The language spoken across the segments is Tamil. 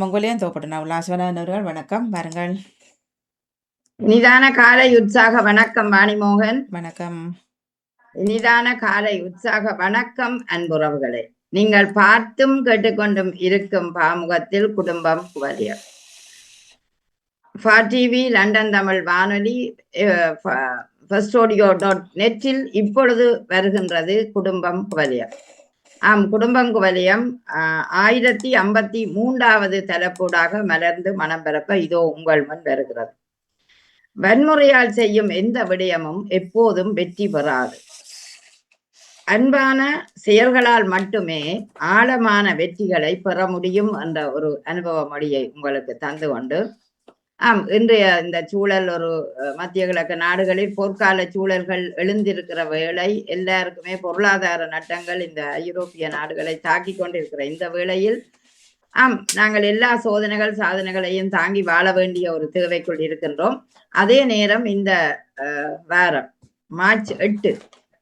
மங்கோலியன் தோப்பட்டனா உல்லாசவனவர்கள் வணக்கம் வாருங்கள். இனிதான காலை உற்சாக வணக்கம் வாணிமோகன். வணக்கம். இனிதான காலை உற்சாக வணக்கம் அன்புறவுகளே. நீங்கள் பார்த்தும் கேட்டுக்கொண்டும் இருக்கும் பாமுகத்தில் குடும்பம் குவலியம். டிவி லண்டன் தமிழ் வானொலி firstodio.net இப்பொழுது வருகின்றது குடும்பம் குவலியம். குடும்பம் குவலியம் 1053வது தலைப்பூடாக மலர்ந்து மனம் பரப்ப இதோ உங்கள் முன் வருகிறது. வன்முறையால் செய்யும் எந்த விடயமும் எப்போதும் வெற்றி பெறாது. அன்பான செயல்களால் மட்டுமே ஆழமான வெற்றிகளை பெற முடியும் என்ற ஒரு அனுபவ மொழியை உங்களுக்கு தந்து கொண்டு இன்றைய இந்த சூழல் ஒரு மத்திய கிழக்கு நாடுகளில் போர்க்கால சூழல்கள் எழுந்திருக்கிற வேளை, எல்லாருக்குமே பொருளாதார நட்டங்கள் இந்த ஐரோப்பிய நாடுகளை தாக்கி கொண்டிருக்கிற இந்த வேளையில் நாங்கள் எல்லா சாதனைகளையும் தாங்கி வாழ வேண்டிய ஒரு தேவைக்குள் இருக்கின்றோம். அதே நேரம் இந்த வாரம் மார்ச் 8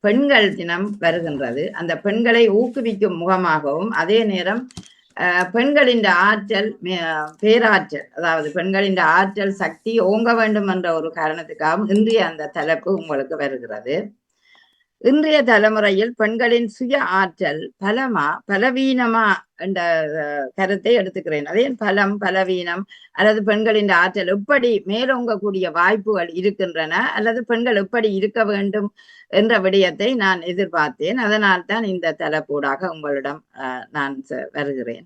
பெண்கள் தினம் வருகின்றது. அந்த பெண்களை ஊக்குவிக்கும் முகமாகவும் அதே நேரம் பெண்களின் ஆற்றல் பேராற்றல், அதாவது பெண்களின் ஆற்றல் சக்தி ஓங்க வேண்டும் என்ற ஒரு காரணத்துக்காகவும் இன்றைய அந்த தலைப்பு உங்களுக்கு வருகிறது. இன்றைய தலைமுறையில் பெண்களின் சுய ஆற்றல் பலமா பலவீனமா என்ற கருத்தை எடுத்துக்கிறேன். அதே பலம் பலவீனம் அல்லது பெண்களின் ஆற்றல் எப்படி மேலோங்கக்கூடிய வாய்ப்புகள் இருக்கின்றன அல்லது பெண்கள் எப்படி இருக்க வேண்டும் என்ற விடயத்தை நான் எதிர்பார்த்தேன். அதனால் தான் இந்த தலைப்பூடாக உங்களிடம் நான் வருகிறேன்.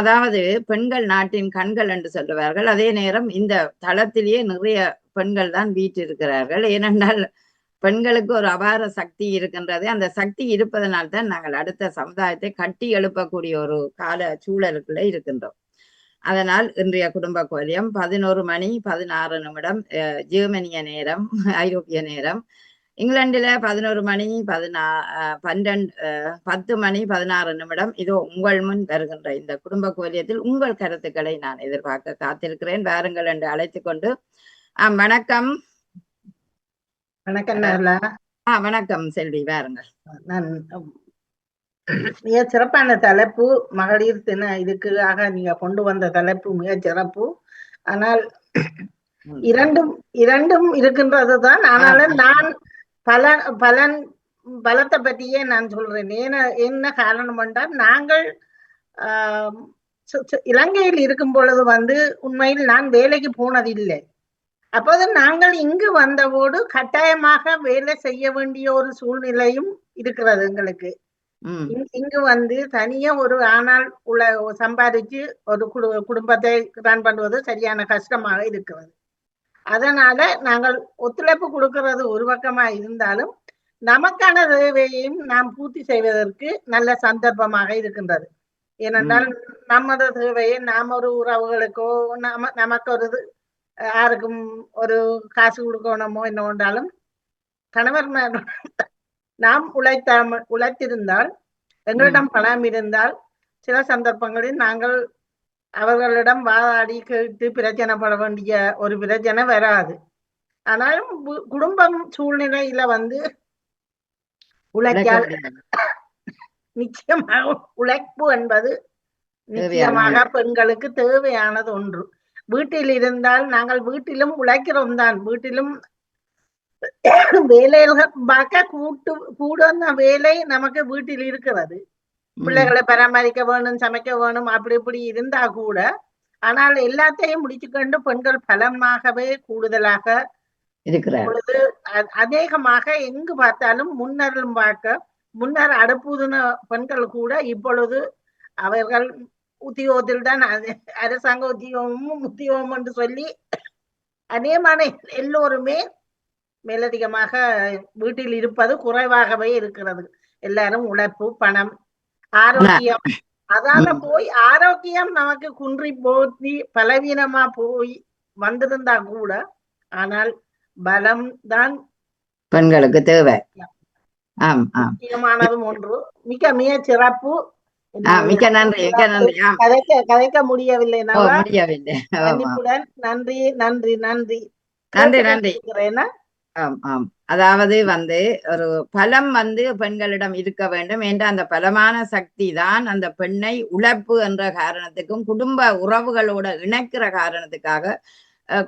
அதாவது பெண்கள் நாட்டின் கண்கள் என்று சொல்லுவார்கள். அதே நேரம் இந்த தளத்திலேயே நிறைய பெண்கள் தான் வீற்றிருக்கிறார்கள். ஏனென்றால் பெண்களுக்கு ஒரு அபார சக்தி இருக்கின்றது. அந்த சக்தி இருப்பதனால்தான் நாங்கள் அடுத்த சமுதாயத்தை கட்டி எழுப்பக்கூடிய ஒரு கால சூழலுக்குள்ள இருக்கின்றோம். அதனால் இன்றைய குடும்ப கோலியம் 11:16 ஜெர்மனிய நேரம், ஐரோப்பிய நேரம். இங்கிலாந்துல 10:16 இதோ உங்கள் முன் வருகின்ற இந்த குடும்ப கோலியத்தில் உங்கள் கருத்துக்களை நான் எதிர்பார்க்க காத்திருக்கிறேன். வாருங்கள் என்று அழைத்துக் கொண்டு வணக்கம். வணக்கம். வணக்கம் செல்வி, வாருங்கள். நான் மிக சிறப்பான தலைப்பு, மகளிர் தின இதுக்காக நீங்க கொண்டு வந்த தலைப்பு மிக சிறப்பு. ஆனால் இரண்டும் இருக்கின்றதுதான். ஆனாலும் நான் பலத்தை பற்றியே நான் சொல்றேன். என்ன காரணம் என்றால், நாங்கள் இலங்கையில் இருக்கும் பொழுது உண்மையில் நான் வேலைக்கு போனதில்லை. அப்போது நாங்கள் இங்கு வந்தபோது கட்டாயமாக வேலை செய்ய வேண்டிய ஒரு சூழ்நிலையும் இருக்கிறது எங்களுக்கு. இங்கு தனியா ஒரு ஆனால் சம்பாதிச்சு ஒரு குடும்பத்தை ரன் பண்ணுவது சரியான கஷ்டமாக இருக்கிறது. அதனால நாங்கள் ஒத்துழைப்பு கொடுக்கிறது ஒரு பக்கமா இருந்தாலும் நமக்கான தேவையையும் நாம் பூர்த்தி செய்வதற்கு நல்ல சந்தர்ப்பமாக இருக்கின்றது. ஏனென்றால் நமது தேவையை நாம் ஒரு உறவுகளுக்கோ நமக்கு ஒரு யாருக்கும் ஒரு காசு கொடுக்கணுமோ என்ன கொண்டாலும் கணவர் நாம் உழைத்திருந்தால், எங்களிடம் பணம் இருந்தால் சில சந்தர்ப்பங்களில் நாங்கள் அவர்களிடம் வாதாடி கேட்டு பிரச்சனைப்பட வேண்டிய ஒரு பிரச்சனை வராது. ஆனாலும் குடும்பம் சூழ்நிலையில உழைக்கால் நிச்சயமாக உழைப்பு என்பது நிச்சயமாக பெண்களுக்கு தேவையானது ஒன்று. வீட்டில் இருந்தால் நாங்கள் வீட்டிலும் உழைக்கிறோம் தான், வீட்டிலும் வேலைகள் பார்க்க கூட வேலை நமக்கு வீட்டில் இருக்கிறது. பிள்ளைகளை பராமரிக்க வேணும், சமைக்க வேணும், அப்படி இப்படி இருந்தா கூட, ஆனால் எல்லாத்தையும் முடிச்சுக்கொண்டு பெண்கள் பலமாகவே கூடுதலாக இருக்கிறது. அநேகமாக எங்கு பார்த்தாலும் முன்னர் அடுப்புதுன பெண்கள் கூட இப்பொழுது அவர்கள் உத்தியோகத்தில் தான், அரசாங்க உத்தியோகம் என்று சொல்லி அநேகமான எல்லோருமே மேலதிகமாக வீட்டில் இருப்பது குறைவாகவே இருக்கிறது. எல்லாரும் உழைப்பு, பணம், ஆரோக்கியம், அதால போய் ஆரோக்கியம் நமக்கு குன்றி போய் பலவீனமா போய் வந்திருந்தா கூட, ஆனால் பலம் தான் பெண்களுக்கு தேவை. முக்கியமானதும் ஒன்று. மிக மிக சிறப்பு. மிக்க நன்றி. கதைக்க முடியவில்லை. முடியவில்லை. நன்றி நன்றி நன்றி நன்றி நன்றி. ஆம் ஆம். அதாவது ஒரு பலம் பெண்களிடம் இருக்க வேண்டும் என்ற அந்த பலமான சக்தி தான் அந்த பெண்ணை உழைப்பு என்ற காரணத்துக்கும் குடும்ப உறவுகளோட இணைக்கிற காரணத்துக்காக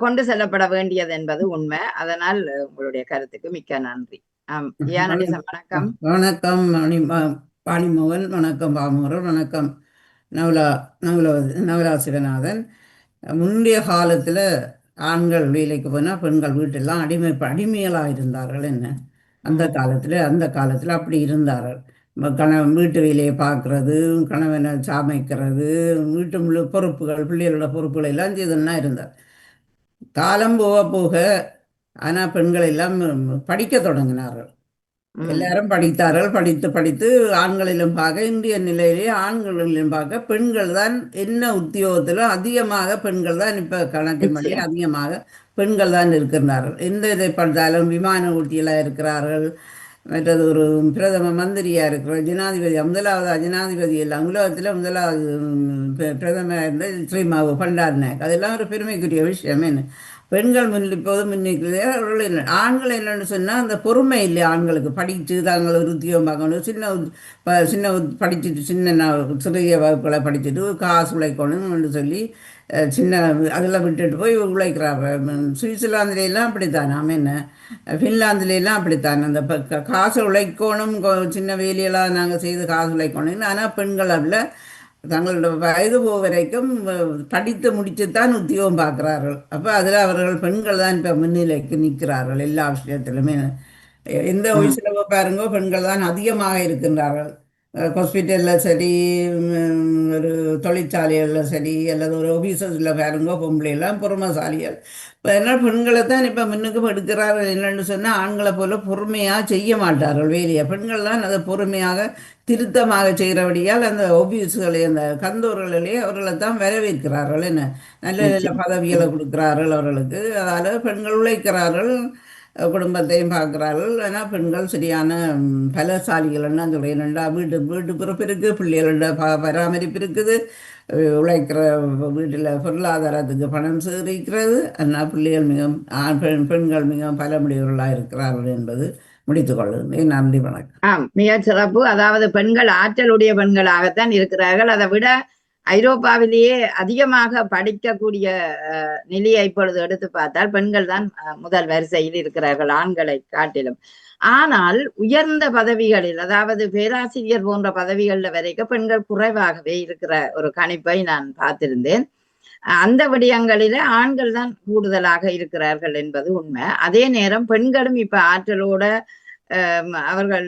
கொண்டு செல்லப்பட வேண்டியது என்பது உண்மை. அதனால் உங்களுடைய கருத்துக்கு மிக்க நன்றி. நடேசன் வணக்கம். வணக்கம் பாணிமோகன், வணக்கம் பாமுகர், வணக்கம் நவலா சிவநாதன். முந்தைய காலத்தில் ஆண்கள் வேலைக்கு போனால் பெண்கள் வீட்டெல்லாம் அடிமைகளாக இருந்தார்கள். என்ன அந்த காலத்தில் அப்படி இருந்தார்கள். கணவன் வீட்டு வேலையை பார்க்கறது, கணவனை சமைக்கிறது, வீட்டு முழு பொறுப்புகள், பிள்ளைகளோட பொறுப்புகள் எல்லாம் செய்துன்னா இருந்தார். காலம் போக போக ஆனால் பெண்கள் எல்லாம் படிக்க தொடங்கினார்கள். எல்லாரும் படித்தார்கள். படித்து ஆண்களிலும் பார்க்க இந்திய நிலையிலே ஆண்களிலும் பார்க்க பெண்கள் தான் என்ன உத்தியோகத்திலும் அதிகமாக பெண்கள் தான் இப்போ கணக்கின்படி அதிகமாக பெண்கள் தான் இருக்கிறார்கள். எந்த இதை பார்த்தாலும் விமான ஊட்டியலாக இருக்கிறார்கள், மற்றது ஒரு பிரதம மந்திரியாக இருக்கிற முதலாவது ஜனாதிபதி எல்லாம் உலகத்தில் முதலாவது பிரதமர் இருந்த ஸ்ரீமாவு பண்டாரநாயக். அதெல்லாம் ஒரு பெருமைக்குரிய விஷயம். என்ன பெண்கள் இப்போது முன்னிக்கிறது. அவர்கள் ஆண்கள் என்னென்னு சொன்னால் அந்த பொறுமை இல்லை ஆண்களுக்கு. படித்து தாங்கள் ஒரு உத்தியோகம் பார்க்கணும், சின்ன படிச்சுட்டு சிறிய வகுப்புகளை படிச்சுட்டு காசு உழைக்கணும்னு சொல்லி அதெல்லாம் விட்டுட்டு போய் உழைக்கிறாங்க. சுவிட்சர்லாந்துலாம் அப்படித்தான், நாம் என்ன ஃபின்லாந்துலாம் அப்படித்தான். அந்த காசு உழைக்கணும், சின்ன வேலையெல்லாம் நாங்கள் செய்து காசு உழைக்கணும். ஆனால் பெண்கள் அதில் தங்களோட வயது போக வரைக்கும் படித்து முடிச்சுத்தான் உத்தியோகம் பார்க்குறார்கள். அப்போ அதில் அவர்கள் பெண்கள் தான் இப்போ முன்னிலைக்கு நிற்கிறார்கள் எல்லா விஷயத்திலுமே. எந்த வயசுல பாருங்கோ பெண்கள் தான் அதிகமாக இருக்கின்றார்கள். ஹாஸ்பிட்டலில் சரி, ஒரு தொழிற்சாலைகளில் சரி, அல்லது ஒரு ஆஃபீஸஸில் பாருங்கோ பொம்பளையெல்லாம் பொறுமைசாலிகள். இப்போ என்ன பெண்களை தான் இப்போ முன்னுக்கு எடுக்கிறார்கள். என்னென்னு சொன்னால் ஆண்களை போல பொறுமையாக செய்ய மாட்டார்கள் வேலையை. பெண்கள் தான் அதை பொறுமையாக திருத்தமாக செய்கிறபடியால் அந்த ஆஃபீஸுகளை அந்த கந்தூர்களிலே அவர்களை தான் வரவேற்கிறார்கள். என்ன நல்ல நல்ல பதவிகளை கொடுக்கிறார்கள் அவர்களுக்கு. அதால் பெண்கள் உழைக்கிறார்கள், குடும்பத்தையும் பார்க்குறார்கள். ஆனால் பெண்கள் சரியான பலசாலிகள்னா சொல்கிறேன். வீட்டு பிறப்பு இருக்குது, பிள்ளைகளோட பராமரிப்பு இருக்குது, உழைக்கிற வீட்டில் பொருளாதாரத்துக்கு பணம் சேகரிக்கிறது. ஆனால் பிள்ளைகள் பெண்கள் மிகவும் பலமுடையவர்களாக இருக்கிறார்கள் என்பது முடித்துக் கொள்ளுகிறேன். நன்றி, வணக்கம். மிக சிறப்பு. அதாவது பெண்கள் ஆற்றலுடைய பெண்களாகத்தான் இருக்கிறார்கள். அதை விட ஐரோப்பாவிலேயே அதிகமாக படிக்கக்கூடிய நிலையை இப்பொழுது எடுத்து பார்த்தால் பெண்கள் தான் முதல் வரிசையில் இருக்கிறார்கள் ஆண்களை காட்டிலும். ஆனால் உயர்ந்த பதவிகளில், அதாவது பேராசிரியர் போன்ற பதவிகளில் வரைக்கும் பெண்கள் குறைவாகவே இருக்கிற ஒரு கணிப்பை நான் பார்த்திருந்தேன். அந்த விடயங்களில ஆண்கள் தான் கூடுதலாக இருக்கிறார்கள் என்பது உண்மை. அதே நேரம் பெண்களும் இப்ப ஆற்றலோட அவர்கள்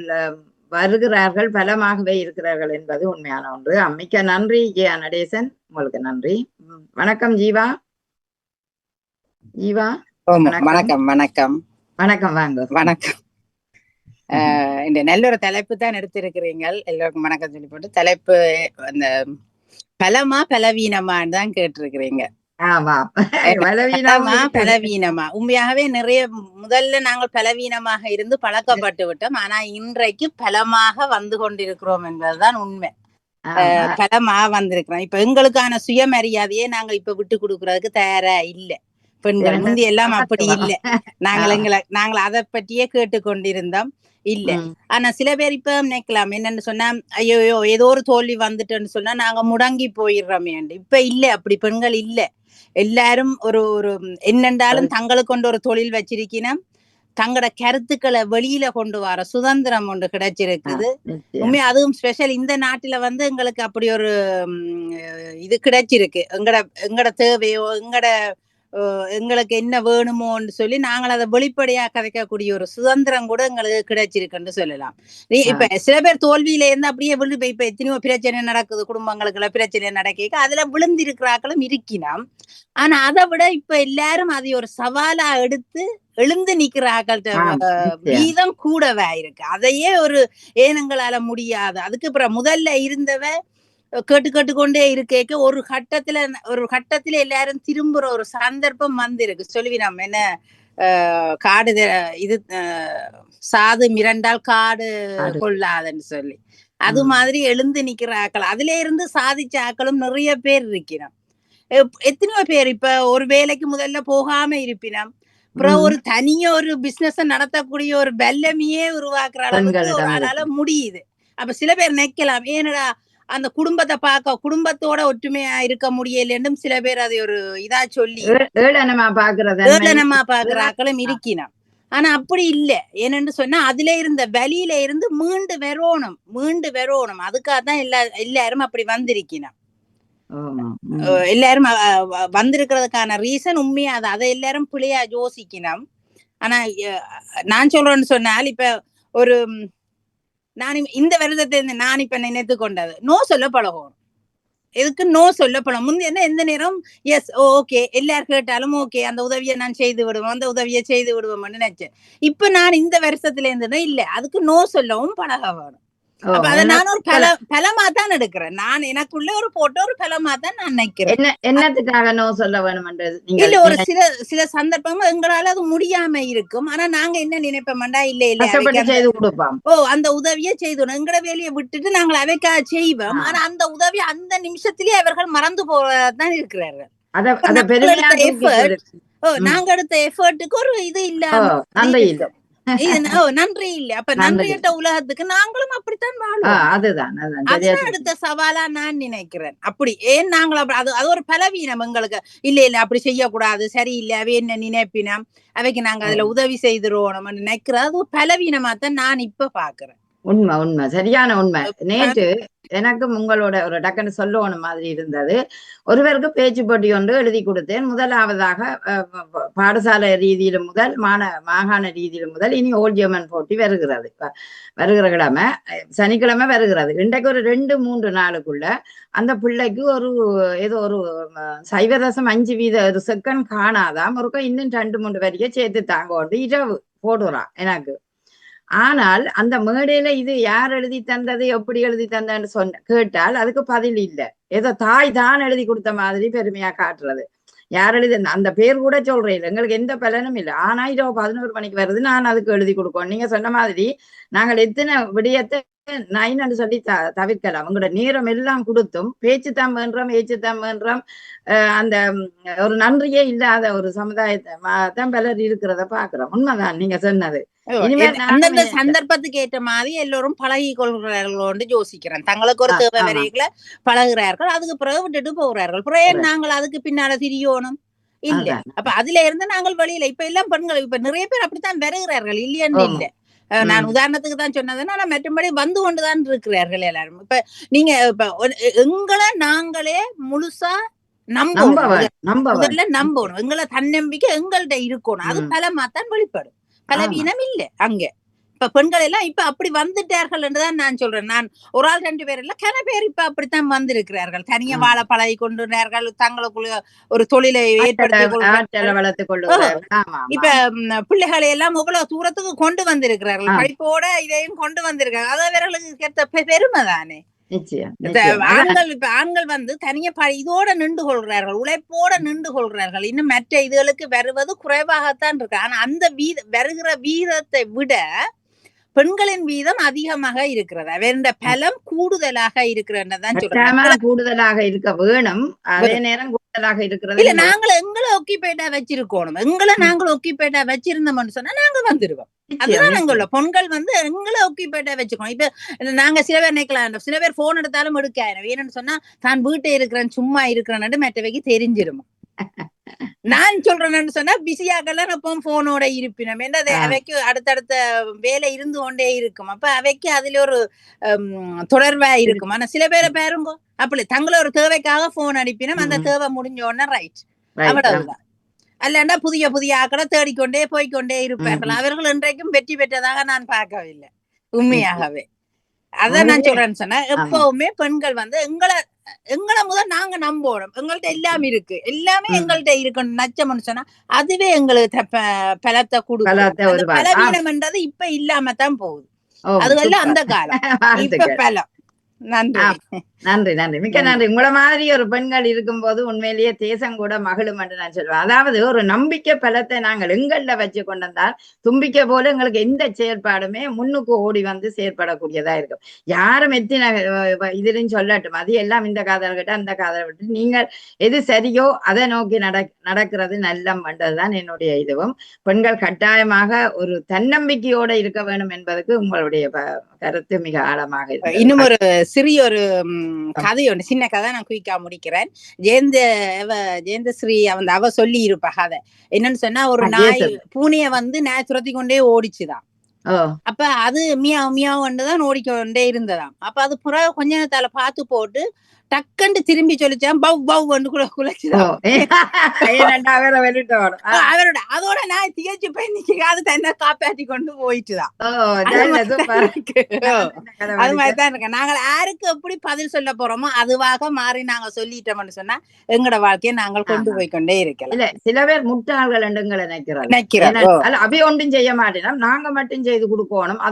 வருகிறார்கள், பலமாகவே இருக்கிறார்கள் என்பது உண்மையான ஒன்று. மிக்க நன்றி நடேசன், உங்களுக்கு நன்றி. வணக்கம் ஜீவா. வணக்கம். வணக்கம் வணக்கம். வாங்க. வணக்கம். இந்த நல்ல ஒரு தலைப்பு தான் எடுத்திருக்கிறீங்கள். எல்லோருக்கும் வணக்கம் சொல்லி போட்டு தலைப்பு அந்த பலமா பலவீனமான்னு தான் கேட்டிருக்கிறீங்க. பலவீனமா உண்மையாகவே நிறைய முதல்ல நாங்கள் பலவீனமாக இருந்து பழக்கப்பட்டு விட்டோம். ஆனா இன்றைக்கு பலமாக வந்து கொண்டிருக்கிறோம் என்பதுதான் உண்மை. பலமா வந்திருக்கிறோம். இப்ப எங்களுக்கான சுயமரியாதையே நாங்கள் இப்ப விட்டு கொடுக்கறதுக்கு தயாரா இல்லை. பெண்கள் முந்தி எல்லாம் அப்படி இல்லை. நாங்கள் அதை பற்றியே கேட்டுக்கொண்டிருந்தோம். இல்ல. ஆனா சில பேர் இப்ப நினைக்கலாம் என்னன்னு சொன்னா, ஐயோ ஏதோ ஒரு தோல்வி வந்துட்டுன்னு சொன்னா நாங்க முடங்கி போயிடுறோமே. இப்ப இல்ல, அப்படி பெண்கள் இல்ல. எல்லாரும் ஒரு என்னென்றாலும் தங்களுக்கு கொண்டு ஒரு தொழில் வச்சிருக்கணும். தங்களோட கருத்துக்களை வெளியில கொண்டு வர சுதந்திரம் ஒன்று கிடைச்சிருக்குது. உண்மையா அதுவும் ஸ்பெஷல் இந்த நாட்டுல எங்களுக்கு அப்படி ஒரு இது கிடைச்சிருக்கு. எங்கட தேவையோ எங்களுக்கு என்ன வேணுமோன்னு சொல்லி நாங்கள் அதை வெளிப்படையா கதைக்கக்கூடிய ஒரு சுதந்திரம் கூட எங்களுக்கு கிடைச்சிருக்குன்னு சொல்லலாம். இப்ப சில பேர் தோல்வியில இருந்து அப்படியே இப்ப எத்தனையோ பிரச்சனை நடக்குது, குடும்பங்களுக்குள்ள பிரச்சனை நடக்க அதுல விழுந்திருக்கிறாக்களும் இருக்கினோம். ஆனா அதை விட இப்ப எல்லாரும் அதை ஒரு சவாலா எடுத்து எழுந்து நிக்கிறார்கள்ட்ட வீதம் கூடவே இருக்கு. அதையே ஒரு ஏனங்களால முடியாது. அதுக்கு அப்புறம் முதல்ல இருந்தவ கேட்டுக்கொண்டே இருக்க ஒரு கட்டத்துல எல்லாரும் திரும்புற ஒரு சந்தர்ப்பம் வந்திருக்கு. சொல்லுவி நம்ம என்ன காடு இது சாது மிரண்டால் காடு கொள்ளாதுன்னு சொல்லி அது மாதிரி எழுந்து நிக்கிற ஆக்கள், அதுல இருந்து சாதிச்ச ஆக்களும் நிறைய பேர் இருக்கிறோம். எத்தனையோ பேர் இப்ப ஒரு வேலைக்கு முதல்ல போகாம இருப்பினோம், அப்புறம் ஒரு தனிய ஒரு பிசினஸ் நடத்தக்கூடிய ஒரு பல்லமையே உருவாக்குற அளவுக்கு ஒரு ஆளால முடியுது. அப்ப சில பேர் நிக்கலாம், ஏனடா அந்த குடும்பத்தை குடும்பத்தோட ஒற்றுமையா இருக்க முடியலன்னும் சில பேர் அதை ஒரு இதா சொல்லி ஏளனமா பாக்குற ஆக்களும் இருக்கினான். ஆனா அப்படி இல்ல. ஏன்னு சொன்னா அதுல இருந்த வெளியில இருந்து மீண்டு வரணும். அதுக்காகத்தான் எல்லாரும் அப்படி வந்திருக்கினான். எல்லாரும் வந்திருக்கிறதுக்கான ரீசன் உண்மையா அதை எல்லாரும் பிள்ளையா யோசிக்கணும். ஆனா நான் சொல்றேன்னு சொன்னால், இப்ப ஒரு நான் இந்த வருடத்தை நான் இப்ப நினைத்து கொண்டது நோ சொல்ல பழகும். எதுக்கு நோ சொல்ல பழகும்? முந்தைய எந்த நேரம் எஸ் ஓகே எல்லாரும் கேட்டாலும் ஓகே அந்த உதவியை நான் செய்து விடுவோம்னு நினைச்சேன். இப்ப நான் இந்த வருஷத்துல இருந்தேன்னா இல்ல, அதுக்கு நோ சொல்லவும் பழக வேணும். அப்ப அதை நான் ஒரு பலமா தான் எடுக்கிறேன். நான் எனக்குள்ள ஒரு போட்டோ ஒரு பலமா தான் நான் நினைக்கிறேன். என்னத்துக்காக நோ சொல்ல வேணும்? இல்ல, ஒரு சில சந்தர்ப்பம் எங்களால அது முடியாம இருக்கும். ஆனா நாங்க என்ன நினைப்போம்டா, இல்ல அந்த உதவியை செய்தோம், எங்கட வேலையை விட்டுட்டு நாங்கள் அவைக்காக செய்வோம். ஆனா அந்த உதவி அந்த நிமிஷத்திலேயே அவர்கள் மறந்து போறதான் இருக்கிறார்கள். நாங்க எடுத்த எஃபர்ட்டுக்கு ஒரு இது இல்லாம நன்றி இல்ல. அப்ப நன்றியிட்ட உலகத்துக்கு நாங்களும் அப்படித்தான் வாழ்வோம். அதுதான் அடுத்த சவாலா நான் நினைக்கிறேன். அப்படி ஏன் நாங்களும் அது ஒரு பலவீனம் எங்களுக்கு. இல்ல அப்படி செய்யக்கூடாது, சரியில்லை, அவை என்ன நினைப்பினம், அவைக்கு நாங்க அதுல உதவி செய்திருவோம் நினைக்கிறது அது ஒரு பலவீனமா தான் நான் இப்ப பாக்குறேன். உண்மை சரியான உண்மை. நேற்று எனக்கும் உங்களோட ஒரு டக்குன்னு சொல்லணும் மாதிரி இருந்தது. ஒருவருக்கு பேச்சு போட்டி ஒன்று எழுதி கொடுத்தேன். முதலாவதாக பாடசாலை ரீதியில முதல் மாகாண ரீதியில முதல் இனி ஓல்ட் ஜெர்மன் போட்டி வருகிற கிழமை சனிக்கிழமை வருகிறது. இன்றைக்கு ஒரு 2-3 நாளுக்குள்ள அந்த பிள்ளைக்கு ஏதோ ஒரு 0.5% ஒரு செகண்ட் காணாதாம். ஒருக்கா இன்னும் 2-3 வரைய சேர்த்து தாங்க இரவு போடுறான் எனக்கு. ஆனால் அந்த மேடையில இது யார் எழுதி தந்தது, எப்படி எழுதி தந்தன்னு கேட்டால் அதுக்கு பதில் இல்லை. ஏதோ தாய் தான் எழுதி கொடுத்த மாதிரி பெருமையா காட்டுறது. யார் எழுதி அந்த பேர் கூட சொல்றேன் இல்லை, எங்களுக்கு எந்த பலனும் இல்லை. ஆனா இரவு 11 மணிக்கு வருது, நான் அதுக்கு எழுதி கொடுக்கணும். நீங்க சொன்ன மாதிரி நாங்கள் எத்தனை விடயத்தை நைன்னு சொல்லி தவிர்க்கலாம். அவங்களோட நேரம் எல்லாம் கொடுத்தும் பேச்சுத்தான் வேண்டுறோம் அந்த ஒரு நன்றியே இல்லாத ஒரு சமுதாயத்தை தான் பலர் இருக்கிறத பாக்குறோம். உண்மைதான் நீங்க சொன்னது. அந்தந்த சந்தர்ப்பத்துக்கு ஏற்ற மாதிரி எல்லோரும் பழகி கொள்கிறார்கள் யோசிக்கிறேன். தங்களுக்கு ஒரு தேவை வரைகளை பழகுறார்கள், அதுக்கு பிறகு விட்டுட்டு போகிறார்கள். பிறகு நாங்கள் அதுக்கு பின்னால திரியணும் இல்ல. அப்ப அதுல இருந்து நாங்கள் வெளியில இப்ப எல்லாம் பெண்கள் இப்ப நிறைய பேர் அப்படித்தான் வருகிறார்கள், இல்லையான்னு இல்ல. நான் உதாரணத்துக்கு தான் சொன்னதுன்னா, ஆனா மற்றபடி வந்து கொண்டுதான் இருக்கிறார்கள் எல்லாரும். இப்ப நீங்க இப்ப எங்களை நாங்களே முழுசா நம்பணும். எங்களை தன்னம்பிக்கை எங்கள்கிட்ட இருக்கணும். அது பலமாத்தான் வெளிப்படும், பலவீனம் இல்ல அங்க. இப்ப பெண்கள் எல்லாம் இப்ப அப்படி வந்துட்டார்கள் என்றுதான் நான் சொல்றேன். நான் ஒரு ஆள் 2 பேர் இல்ல, கன பேர் இப்ப அப்படித்தான் வந்திருக்கிறார்கள். தனியா வாழ பழகி கொண்டுறார்கள், தங்களுக்குள்ள ஒரு தொழிலை ஏற்படுத்தி இப்ப பிள்ளைகளை எல்லாம் இவ்வளவு தூரத்துக்கு கொண்டு வந்திருக்கிறார்கள். படிப்போட இதையும் கொண்டு வந்திருக்காங்க. அது அவர்களுக்கு ஏற்ற பெருமை தானே. ஆண்கள் வந்து தனியா இதோட நின்று கொள்கிறார்கள், உழைப்போட நின்று கொள்கிறார்கள். இன்னும் மற்ற இதுகளுக்கு வருவது குறைவாகத்தான் இருக்கு. ஆனா அந்த வருகிற வீதத்தை விட பெண்களின் வீதம் அதிகமாக இருக்கிறது. அவருடைய பலம் கூடுதலாக இருக்கிறதான் சொல்றேன். கூடுதலாக இருக்க வேணும், அதே நேரம் கூடுதலாக இருக்கிறது இல்ல. நாங்கள் எங்களை ஒக்கிபேட்டா வச்சிருக்கோம், எங்களை நாங்கள் ஒக்கிபேட்டா வச்சிருந்தோம்னு சொன்னா நாங்க வந்துருவோம். அதுதான் எங்கள பெண்கள் வந்து எங்களை ஒக்கிபேட்டா வச்சுக்கணும். இப்ப நாங்க சில பேர் நினைக்கலாம், சில பேர் போன் எடுத்தாலும் எடுக்க வேணும்னு சொன்னா தான் வீட்டை இருக்கிறேன் சும்மா இருக்கிறேன்னு மற்றவைக்கு தெரிஞ்சிருமா. நான் சொல்றேன்னு சொன்னா பிஸியாகலாம் அப்போ போனோட இருப்பினம் என்ன அவைக்கு அடுத்தடுத்த வேலை இருந்து கொண்டே இருக்கும். அப்ப அவைக்கு அதுல ஒரு தொடர்பா இருக்கும். ஆனா சில பேரை பாருங்க அப்படி தங்களை ஒரு தேவைக்காக போன் அனுப்பினோம், அந்த தேவை முடிஞ்ச உடனே ரைட் அவ்வளவுதான். அல்லண்டா புதிய ஆக்களை தேடிக்கொண்டே போய்கொண்டே இருப்பார்கள். அவர்கள் இன்றைக்கும் வெற்றி பெற்றதாக நான் பார்க்கவில்லை உண்மையாகவே. அதான் நான் சொல்றேன்னு சொன்னா, எப்பவுமே பெண்கள் வந்து எங்களை முதல் நாங்க நம்பணும். எங்கள்கிட்ட எல்லாம் இருக்கு, எல்லாமே எங்கள்கிட்ட இருக்கணும் நச்சம்னு சொன்னா அதுவே எங்களுக்கு பலத்தை கொடுக்கும். பலவீனம் என்றது இப்ப இல்லாம தான் போகுது. அதுவெல்லாம் அந்த காலம். இப்ப பலம் நன்றி. நன்றி நன்றி மிக்க நன்றி. உங்கள மாதிரி ஒரு பெண்கள் இருக்கும்போது உண்மையிலேயே தேசம் கூட மகிழும் என்று நான் சொல்லுவேன். அதாவது ஒரு நம்பிக்கை பலத்தை நாங்கள் எங்கள்ல வச்சு கொண்டு வந்தால் தும்பிக்கை போல எங்களுக்கு எந்த செயற்பாடுமே முன்னுக்கு ஓடி வந்து செயற்படக்கூடியதா இருக்கும். யாரும் எத்தின இதுன்னு சொல்லட்டும், அது எல்லாம் இந்த காதல் கிட்ட அந்த காதல் விட்டு நீங்கள் எது சரியோ அதை நோக்கி நடக்கிறது நல்லம் என்றதுதான் என்னுடைய இதுவும். பெண்கள் கட்டாயமாக ஒரு தன்னம்பிக்கையோட இருக்க வேண்டும் என்பதற்கு உங்களுடைய கருத்து மிக ஆழமாக இருக்கு. இன்னும் ஒரு சிறிய ஒரு கதை ஒன்று, சின்ன கதை நான் குயிக்கா முடிக்கிறேன். ஜெயந்தஸ்ரீ அவ சொல்லி இருப்பா கதை. என்னன்னு சொன்னா, ஒரு நாய் பூனைய வந்து நாய் துரத்தி கொண்டே ஓடிச்சுதான். அப்ப அது மியாவ் மியாவ்தான் ஓடிக்கொண்டே இருந்ததாம். அப்ப அது புற கொஞ்ச நேரத்தால பார்த்து போட்டு டக்குன்னு திரும்பி சொல்லிச்சான், பவ் பவ் கூட குலைச்சுதான். அவரோட அதோட நான் திகச்சு போய் நிக்க அது தன்னை காப்பாற்றி கொண்டு போயிட்டுதான். அது மாதிரிதான் இருக்கேன். நாங்கள் யாருக்கு எப்படி பதில் சொல்ல போறோமோ அதுவாக மாறி நாங்க சொல்லிட்டோம்னு சொன்னா எங்களோட வாழ்க்கையை நாங்கள் கொண்டு போய் கொண்டே இருக்கலாம். இல்ல சில பேர் முட்டாள்கள் எங்களை நினைக்கிறோம். அபி ஒன்றும் செய்ய மாட்டேனோம், நாங்க மட்டும் செய்து கொடுக்கணும்,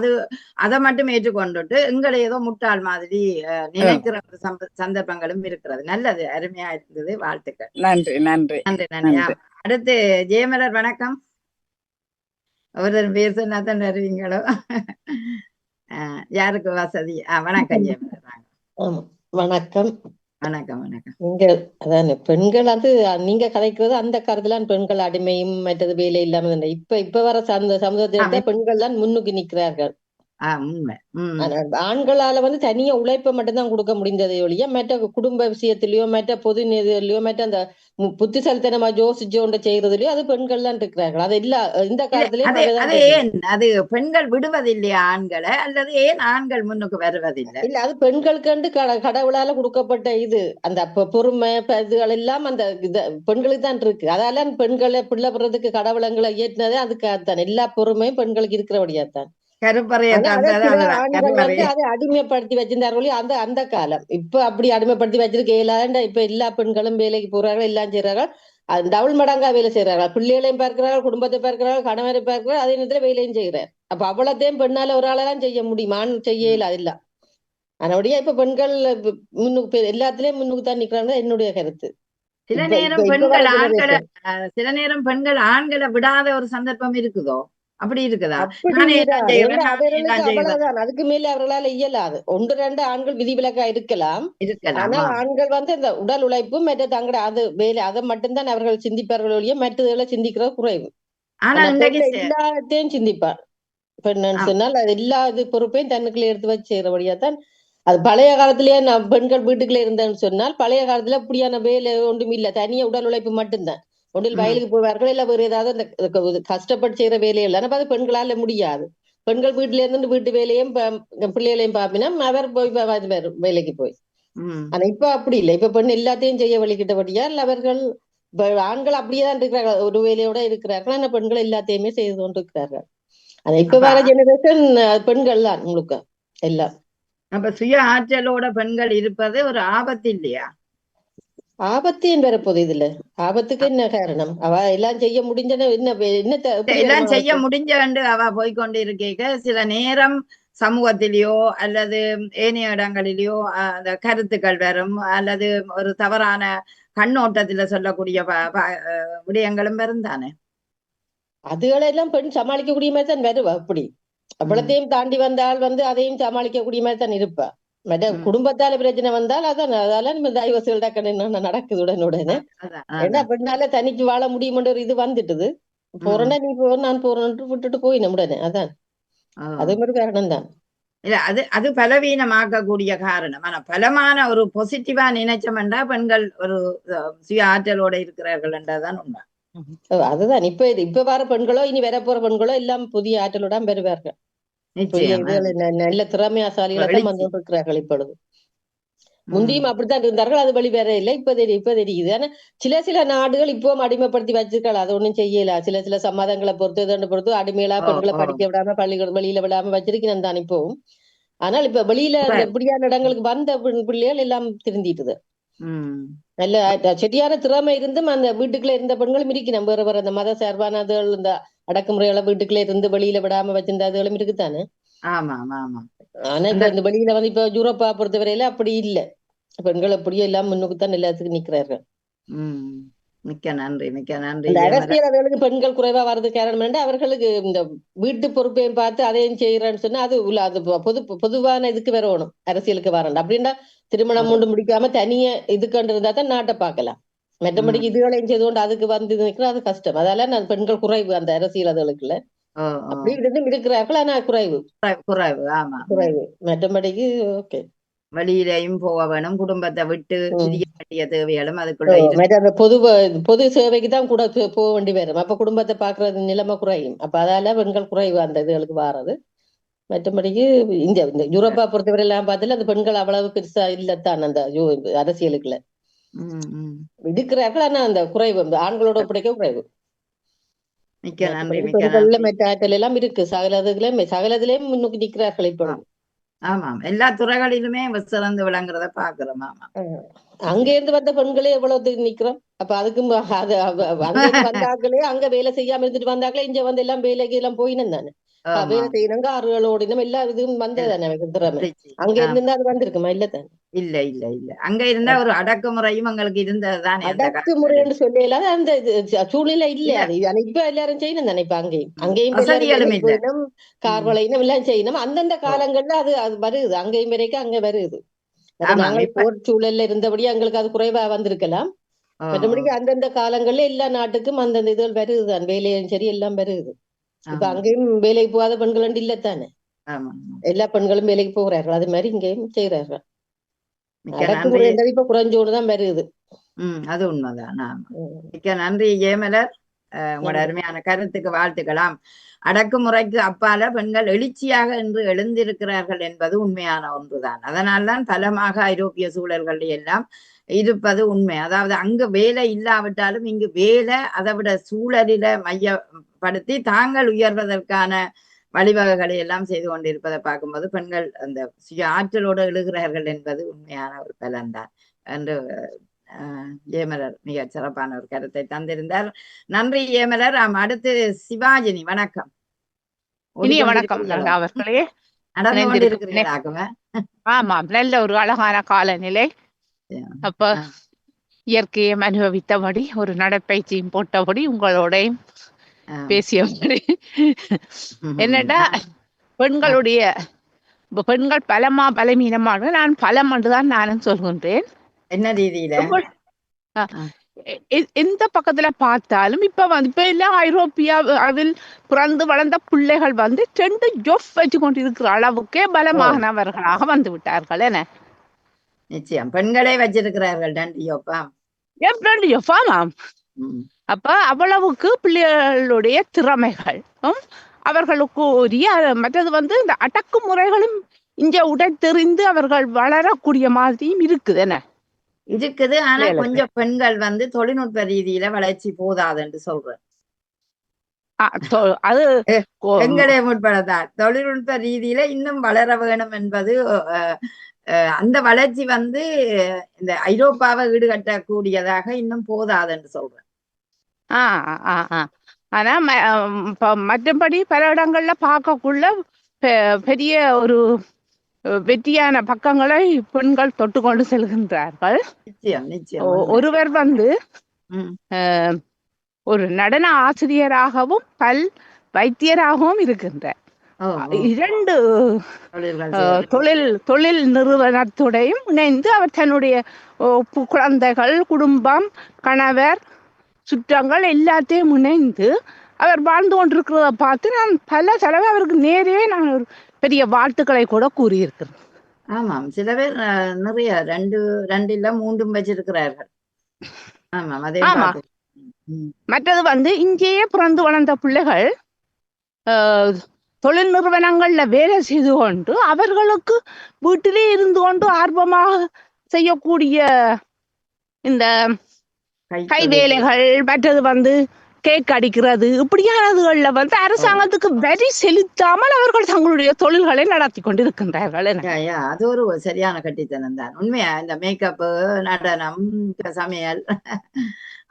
அதை மட்டும் ஏற்றுக்கொண்டுட்டு எங்களை ஏதோ முட்டாள் மாதிரி நினைக்கிற சந்தர்ப்பங்களும் இருக்கிறது. நல்லது, அருமையா இருந்தது, வாழ்த்துக்கள். நன்றி நன்றி நன்றி நன்றி. அடுத்து ஜெயமலர் வணக்கம். ஒரு பேர் சொன்னாதான் வருவீங்களோ. யாருக்கு வசதி? வணக்கம் ஜெயமலர். வணக்கம் வணக்கம் வணக்கம். நீங்க அதான பெண்கள் அது நீங்க கதைக்கிறது அந்த காலத்துல பெண்கள் அடிமையும் மற்றது வேலை இல்லாம இப்ப வர சமூகத்தில பெண்கள் தான் முன்னுக்கு நிற்கிறார்கள். ஆண்களால வந்து தனியா உழைப்பை மட்டும்தான் கொடுக்க முடிந்ததை ஒழிய மற்ற குடும்ப விஷயத்திலயோ மற்ற பொது நிதியிலயோ மற்ற அந்த புத்திசாலித்தனமா யோசிச்சோண்ட செய்யறதுலயோ அது பெண்கள் தான் இருக்கிறார்கள். அது இல்ல இந்த காலத்திலேயே அது பெண்கள் விடுவதில்லையா ஆண்களை, அல்லது ஏன் ஆண்கள் முன்னுக்கு வருவதில்லை? இல்ல அது பெண்களுக்கு கடவுளால கொடுக்கப்பட்ட இது அந்த பொறுமை இதுகள் எல்லாம் அந்த பெண்களுக்கு தான் இருக்கு. அதால பெண்களை பிள்ளை பெறதுக்கு கடவுளங்களை ஏற்றினதே அதுக்காகத்தான். எல்லா பொறுமையும் பெண்களுக்கு இருக்கிறபடியாத்தான். அதை அடிமைப்படுத்தி வச்சிருந்தார்களோ அந்த காலம். இப்ப அப்படி அடிமைப்படுத்தி வச்சிருக்கேன். இப்ப எல்லா பெண்களும் வேலைக்கு போறார்கள், எல்லாம் செய்யறார்கள், டபுள் மடங்கா வேலை செய்யறார்கள். பிள்ளைகளையும் பார்க்கிறார்கள், குடும்பத்தை பார்க்கிறார்கள், கணவரை பார்க்கிறார்கள், அதே நேரத்துல வேலையும் செய்கிறார். அப்ப அவ்வளோத்தையும் பெண்ணால ஒரு ஆளெல்லாம் செய்ய முடியும், ஆண் செய்யல அது இல்ல. அதனுடைய இப்ப பெண்கள் முன்னுக்கு எல்லாத்துலயும் முன்னுக்கு தான் நிக்கிறாங்க என்னுடைய கருத்து. சில நேரம் பெண்கள் ஆண்களை விடாத ஒரு சந்தர்ப்பம் இருக்குதோ? அப்படி இருக்குதா? அவ்வளவுதான், அதுக்கு மேல அவர்களால இயலாது. 1-2 ஆண்கள் விதிவிலக்கா இருக்கலாம். ஆனா ஆண்கள் வந்து இந்த உடல் உழைப்பு மற்ற தங்கட அது வேலை அதை மட்டும்தான் அவர்கள் சிந்திப்பார்கள் ஒழிய மற்றதுகளை சிந்திக்கிறது குறைவு. எல்லாத்தையும் சிந்திப்பார் பெண்ணு சொன்னால் அது எல்லா இது பொறுப்பையும் தன்னுக்குள்ள எடுத்து வச்சு செய்யறபடியாத்தான். அது பழைய காலத்திலேயே பெண்கள் வீட்டுக்குள்ள இருந்தேன்னு சொன்னால் பழைய காலத்துல இப்படியான வேலை ஒன்றும் இல்லை, தனியா உடல் உழைப்பு மட்டும்தான். ஒன்றில் வயலுக்கு போவார்கள், இல்ல வேறு ஏதாவது கஷ்டப்பட்டு செய்யற வேலைகள் தானே அது பெண்களால முடியாது. பெண்கள் வீட்டுல இருந்து வீட்டு வேலையும் பிள்ளைகளையும் பாப்பினா அவர் போய் வேலைக்கு போய். ஆனா இப்ப அப்படி இல்லை. இப்ப பெண் எல்லாத்தையும் செய்ய வழிகிட்டபடியால் அவர்கள் ஆண்கள் அப்படியேதான் இருக்கிறார்கள், ஒரு வேலையோட இருக்கிறார்கள். ஆனா பெண்கள் எல்லாத்தையுமே செய்து கொண்டு இருக்கிறார்கள். ஆனா இப்ப வர ஜெனரேஷன் பெண்கள் தான் உங்களுக்கு எல்லாம். அப்ப சுய ஆற்றலோட பெண்கள் இருப்பது ஒரு ஆபத்து இல்லையா? ஆபத்து ஏன் வரப்போகுது இதுல? ஆபத்துக்கு என்ன காரணம்? அவ எல்லாம் செய்ய முடிஞ்சன எல்லாம் செய்ய முடிஞ்சு அவ போய்கொண்டு இருக்க சில நேரம் சமூகத்திலேயோ அல்லது ஏனைய இடங்களிலேயோ அந்த கருத்துக்கள் வரும், அல்லது ஒரு தவறான கண்ணோட்டத்துல சொல்லக்கூடிய விடயங்களும் வரும் தானே. அதுகளெல்லாம் பெண் சமாளிக்கக்கூடிய மாதிரி தான் வருவா. அப்படி அவ்வளத்தையும் தாண்டி வந்தால் வந்து அதையும் சமாளிக்கக்கூடிய மாதிரி தான் இருப்பா. குடும்பத்தால பிரச்சனை வந்தால் அதான் அதால நம்ம டைவர்ஸ்கள் டக்குன்னு நடக்குது உடனே. ஏன்னா பெண்ணால தனிக்கு வாழ முடியும்ன்ற ஒரு இது வந்துட்டுது. போறேன்னா நீ போ நான் போறேன்னு விட்டுட்டு போய் உடனே. அதான் அதே மாதிரி காரணம் தான். இல்ல அது பலவீனமாக்கக்கூடிய காரணம். ஆனா பலமான ஒரு பாசிட்டிவா நினைச்சோம்னா பெண்கள் ஒரு சுய ஆற்றலோட இருக்கிறார்கள் என்றதான் உண்மை. அதுதான் இப்ப வர பெண்களோ இனி வர போற பெண்களோ எல்லாம் புதிய ஆற்றலோட பெறுவார்கள். நல்ல திறமையாசாலிகளை வந்து இருக்கிறார்கள் இப்பொழுது. முந்தியும் அப்படித்தான் இருந்தார்கள், அது வழி வேற இல்லை. இப்ப தெரியுது. ஆனா சில நாடுகள் இப்பவும் அடிமைப்படுத்தி வச்சிருக்காள், அது ஒண்ணும் செய்யல. சில சமாதங்களை பொறுத்து அடிமைகளா பெண்களை படிக்க விடாம பள்ளிக்கூடம் வெளியில விடாம வச்சிருக்கிறேன் தான் இப்பவும். ஆனால் இப்ப வெளியில இப்படியான இடங்களுக்கு வந்த பிள்ளைகள் எல்லாம் திருந்திட்டுது. நல்ல சரியான திறமை இருந்தும் அந்த வீட்டுக்குள்ள இருந்த பெண்களும் இருக்கணும். வேற அந்த மத சார்பானதுகள் இந்த அடக்குமுறைகளை வீட்டுக்குள்ள இருந்து வெளியில விடாம வச்சிருந்த அதுகளும் இருக்குதானே. ஆமா ஆமா ஆமா. ஆனா இப்ப இந்த வெளியில வந்து இப்ப யூரோப்பா பொறுத்தவரையில அப்படி இல்ல. பெண்கள் அப்படியே எல்லாம் முன்னுக்குத்தான் எல்லாத்துக்கும் நிக்கிறார்கள். மிக்க நன்றி இந்த அரசியல்வாதிகளுக்கு பெண்கள் குறைவா வர்றது காரணம் என்ன? அவர்களுக்கு இந்த வீட்டு பொறுப்பையும் பார்த்து அதையும் செய்யறேன்னு சொன்னா அது பொதுவான இதுக்கு வரணும், அரசியலுக்கு வரணும். அப்படின்னா திருமணம் கொண்டு முடிக்காம தனிய இதுக்கு இருந்தா தான் நாட்டை பார்க்கலாம். மற்றபடிக்கு இதுகளையும் செய்து கொண்டு அதுக்கு வந்து நிற்கிறது அது கஷ்டம். அதால பெண்கள் குறைவு அந்த அரசியல்வாதிகளுக்குள்ள. அப்படி இருக்கிறார்கள், ஆனா குறைவு. மற்றபடிக்கு ஓகே. வெளியிலையும் போக வேணும், குடும்பத்தை விட்டு பிரிய வேண்டிய தேவைகளும் அதுக்குள்ள பொது சேவைக்கு தான் கூட போக வேண்டி வரும். அப்ப குடும்பத்தை பாக்குறது நிலைமை குறையும். அப்ப அதால பெண்கள் குறைவு அந்த இதுகளுக்கு வாரது. மற்றபடிக்கு இந்த யூரோப்பா பொறுத்தவரை எல்லாம் பார்த்துல அந்த பெண்கள் அவ்வளவு பெருசா இல்லத்தான் அந்த அரசியலுக்குள்ள இருக்கிறார்கள். ஆனா அந்த குறைவு ஆண்களோட ஒப்படைக்க குறைவு. பெண்கள்ல மெட்டாற்றல் எல்லாம் இருக்கு, சகலத்திலேயும் முன்னுக்கு நிற்கிறார்கள் இப்ப. ஆமாம், எல்லா துறைகளிலுமே சிறந்து விளங்குறத பாக்குறோம். ஆமா, அங்க இருந்து வந்த பெண்களே எவ்வளவு நிக்கிறோம். அப்ப அதுக்கு வந்தாக்களே அங்க வேலை செய்யாம இருந்துட்டு வந்தாக்களே இங்க வந்து எல்லாம் வேலைக்கு எல்லாம் போயினும் தானே. வேலை செய்யணுங்க, ஆறுகளோட எல்லா இதுவும் வந்ததானே திறமை. அங்க இருந்தா அது வந்திருக்குமா? இல்லதானே. இல்ல அங்க இருந்தா ஒரு அடக்குமுறையும் அங்களுக்கு இருந்ததுதான். அடக்குமுறைன்னு சொல்லல, அந்த சூழ்நிலை இல்ல அது. இப்ப எல்லாரும் செய்யணும் தானே. இப்ப அங்கேயும் கார்வளையினம் எல்லாம் செய்யணும். அந்தந்த காலங்கள்ல அது வருது, அங்கேயும் வரைக்கும் அங்க வருது. நாங்கள் போர் சூழல்ல இருந்தபடி எங்களுக்கு அது குறைவா வந்திருக்கலாம். மற்றபடிக்கு அந்தந்த காலங்கள்ல எல்லா நாட்டுக்கும் அந்தந்த இதுகள் வருதுதான், வேலையும் சரி எல்லாம் வருது. இப்ப அங்கேயும் வேலைக்கு போகாத பெண்கள் இல்லத்தானே. எல்லா பெண்களும் வேலைக்கு போகிறார்கள், அது மாதிரி இங்கேயும் செய்யறார்கள். அடக்குமுறை இப்ப குறைஞ்சோடுதான் வருது. அது உண்மைதான். மிக்க நன்றி ஜெயமலர், உங்களோட அருமையான கருத்துக்கு வாழ்த்துக்கலாம். அடக்குமுறைக்கு அப்பால பெண்கள் எழுச்சியாக என்று எழுந்திருக்கிறார்கள் என்பது உண்மையான ஒன்றுதான். அதனால்தான் பலமாக ஐரோப்பிய சூழல்கள் எல்லாம் இருப்பது உண்மை. அதாவது அங்கு வேலை இல்லாவிட்டாலும் இங்கு வேலை அதை விட சூழலில மையப்படுத்தி தாங்கள் உயர்வதற்கான வழிவகைகளை எல்லாம் செய்து கொண்டிருப்பதை பார்க்கும்போது பெண்கள் அந்த சுய ஆற்றலோடு எழுகிறார்கள் என்பது உண்மையான ஒரு பலன்தான் என்று ஜெயமலர் மிக சிறப்பான ஒரு கருத்தை தந்திருந்தார். நன்றி ஜெயமலர். அடுத்து சிவாஜினி, வணக்கம். வணக்கம் அவர்களே. நடந்து கொண்டிருக்கிறீர்களாகவே? ஆமாம், நல்ல ஒரு அழகான காலநிலை. அப்ப இயற்கையை அனுபவித்தபடி ஒரு நடைப்பயிற்சியும் போட்டபடி உங்களோடையும் பேசியபடி என்னடா பெண்கள் பலமா பலமீனமாக நான் பலம் என்றுதான் நானும் சொல்கின்றேன். என்ன ரீதியில எந்த பக்கத்துல பார்த்தாலும் இப்ப எல்லாம் ஐரோப்பியாவில் பிறந்து வளர்ந்த பிள்ளைகள் வந்து 2 ஜொப் வச்சு கொண்டிருக்கிற அளவுக்கே பலமானவர்களாக வந்து விட்டார்கள். என்ன நிச்சயம் பெண்களே வச்சிருக்கிறார்கள் 2 ஜொப். அப்ப அவ்வளவுக்கு பிள்ளைகளுடைய திறமைகள் அவர்களுக்கு உரிய. மற்றது வந்து இந்த அடக்குமுறைகளும் இங்க உடைத்தெறிந்து அவர்கள் வளரக்கூடிய மாதிரியும் இருக்குது. என்ன இருக்குது. ஆனா கொஞ்சம் பெண்கள் வந்து தொழில்நுட்ப ரீதியில வளர்ச்சி போதாதுன்னு சொல்றேன். அது பெண்களே முற்படத்தான் தொழில்நுட்ப ரீதியில இன்னும் வளர வேணும் என்பது அந்த வளர்ச்சி வந்து இந்த ஐரோப்பாவை ஈடுகட்டக்கூடியதாக இன்னும் போதாதுன்னு சொல்றேன். ஆனா மற்றபடி பல இடங்கள்ல பார்க்கக்குள்ள பெரிய ஒரு வெற்றியான பக்கங்களை பெண்கள் தொட்டு கொண்டு செல்கின்றார்கள். ஒருவர் வந்து ஒரு நடன ஆசிரியராகவும் வைத்தியராகவும் இருக்கின்றார். 2 தொழில் நிறுவனத்துடையும் இணைந்து அவர் தன்னுடைய குழந்தைகள், குடும்பம், கணவர், சுற்றங்கள் எல்லாத்தையும் இணைந்து அவர் வாழ்ந்து கொண்டிருக்கிறத பார்த்து நான் பல தடவை அவருக்கு நேரே நான் ஒரு பெரிய வாழ்த்துக்களை கூட கூறியிருக்கிறேன். ஆமாம், சில பேர் நிறைய 2 இல்ல 3 வச்சிருக்கிறார்கள். மற்றது வந்து இங்கேயே பிறந்து வளர்ந்த பிள்ளைகள் தொழில் நிறுவனங்கள்ல வேலை செய்து கொண்டு அவர்களுக்கு வீட்டிலே இருந்து கொண்டு ஆர்வமாக செய்யக்கூடிய இந்த கை வேலைகள், மற்றது வந்து கேக் அடிக்கிறது, இப்படியானதுகள்ல வந்து அரசாங்கத்துக்கு வரி செலுத்தாமல் அவர்கள் தங்களுடைய தொழில்களை நடத்தி கொண்டிருக்கின்றார்கள். அது ஒரு சரியான கட்டித்தனம் தான். உண்மையா இந்த மேக்கப், நடனம், சமையல்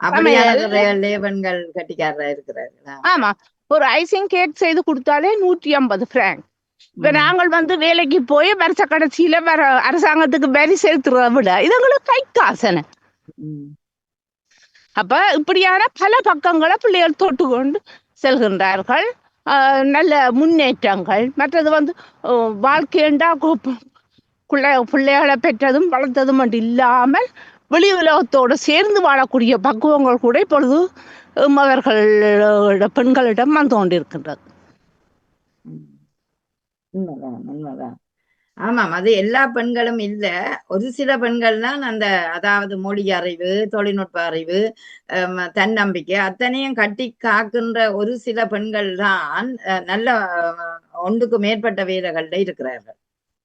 அப்படியே பெண்கள் கட்டிக்காரரா இருக்கிறார்கள். ஆமா, ஒரு ஐசிங் கேக் செய்து கொடுத்தாலே 150 பிராங்க். இப்ப நாங்கள் வந்து வேலைக்கு போய் வருஷ கடைசியில வர அரசாங்கத்துக்கு வரி செலுத்துறத விட இது எங்களுக்கு கை காசன. அப்ப இப்படியான பல பக்கங்களை பிள்ளைகள் தொட்டு கொண்டு செல்கின்றார்கள். நல்ல முன்னேற்றங்கள். மற்றது வந்து வாழ்க்கையண்டா பிள்ளைகளை பெற்றதும் வளர்த்ததும் மட்டும் இல்லாமல் வெளி உலகத்தோடு சேர்ந்து வாழக்கூடிய பக்குவங்கள் கூட இப்பொழுது அவர்களோட பெண்களிடம் வந்து கொண்டிருக்கின்றது. உண்மைதான் உண்மைதான். ஆமாம், அது எல்லா பெண்களும் இல்ல, ஒரு சில பெண்கள் தான் அந்த அதாவது மொழி அறிவு, தொழில்நுட்ப அறிவு, தன்னம்பிக்கை அத்தனையும் கட்டி காக்கின்ற ஒரு சில பெண்கள் தான் நல்ல ஒன்றுக்கு மேற்பட்ட வேலைகள்ல இருக்கிறார்கள்.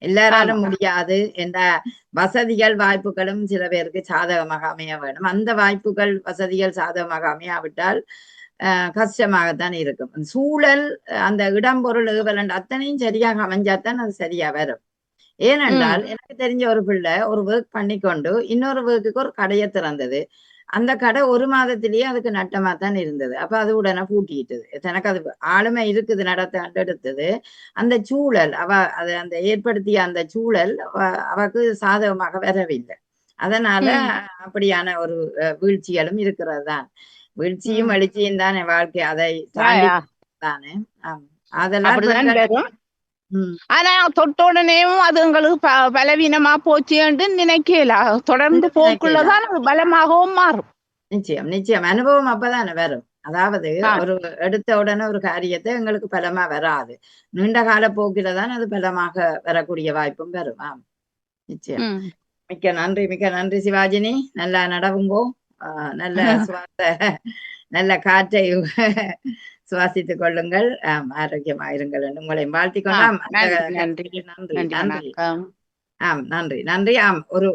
எல்லாராலும் முடியாது என்ற வசதிகள் வாய்ப்புகளும் சில பேருக்கு சாதகமாக அமைய வேண்டும். அந்த வாய்ப்புகள் வசதிகள் சாதகமாக அமையாவிட்டால் கஷ்டமாகத்தான் இருக்கும். சூழல், அந்த இடம்பொருள் ஏவல் அத்தனையும் சரியாக அமைஞ்சாதான் அது சரியா வரும். ஏனென்றால் எனக்கு தெரிஞ்ச ஒரு பிள்ளை ஒரு ஒர்க் பண்ணிக்கொண்டு இன்னொரு ஒர்க்குக்கு ஒரு கடையை திறந்தது. அந்த கடை 1 மாதத்திலேயே அதுக்கு நட்டமா தான் இருந்தது. அப்ப அது உடனே பூட்டிட்டது. எனக்கு அது ஆளுமை இருக்குது நடத்த எடுத்தது. அந்த சூழல் அது அந்த ஏற்படுத்திய அந்த சூழல் அவக்கு சாதகமாக வரவில்லை. அதனால அப்படியான ஒரு வீழ்ச்சிகளும் இருக்கிறது தான். வீழ்ச்சியும் எழுச்சியும் தானே வாழ்க்கை, அதை தாண்டி தானே. அதெல்லாம் ஆனா தொட்ட உடனேயும் அது உங்களுக்கு பலவீனமா போச்சுன்னு நினைக்கல. தொடர்ந்து போக்குள்ளதான் அது பலமாகவும் மாறும். நிச்சயம் நிச்சயம். அனுபவம் அப்பதானே வரும். அதாவது ஒரு எடுத்த உடனே ஒரு காரியத்தை எங்களுக்கு பலமா வராது. நீண்ட கால போக்கில தான் அது பலமாக வரக்கூடிய வாய்ப்பும் வரும். நிச்சயம். மிக்க நன்றி, மிக்க நன்றி சிவாஜினி. நல்லா நடவுங்கோ. நல்ல நல்ல காற்றை சுவாசித்துக் கொள்ளுங்கள். ஆரோக்கியமாயிருங்கள் என்று உங்களை வாழ்த்திக் கொண்டாம். நன்றி நன்றி. நன்றி நன்றி. ஒரு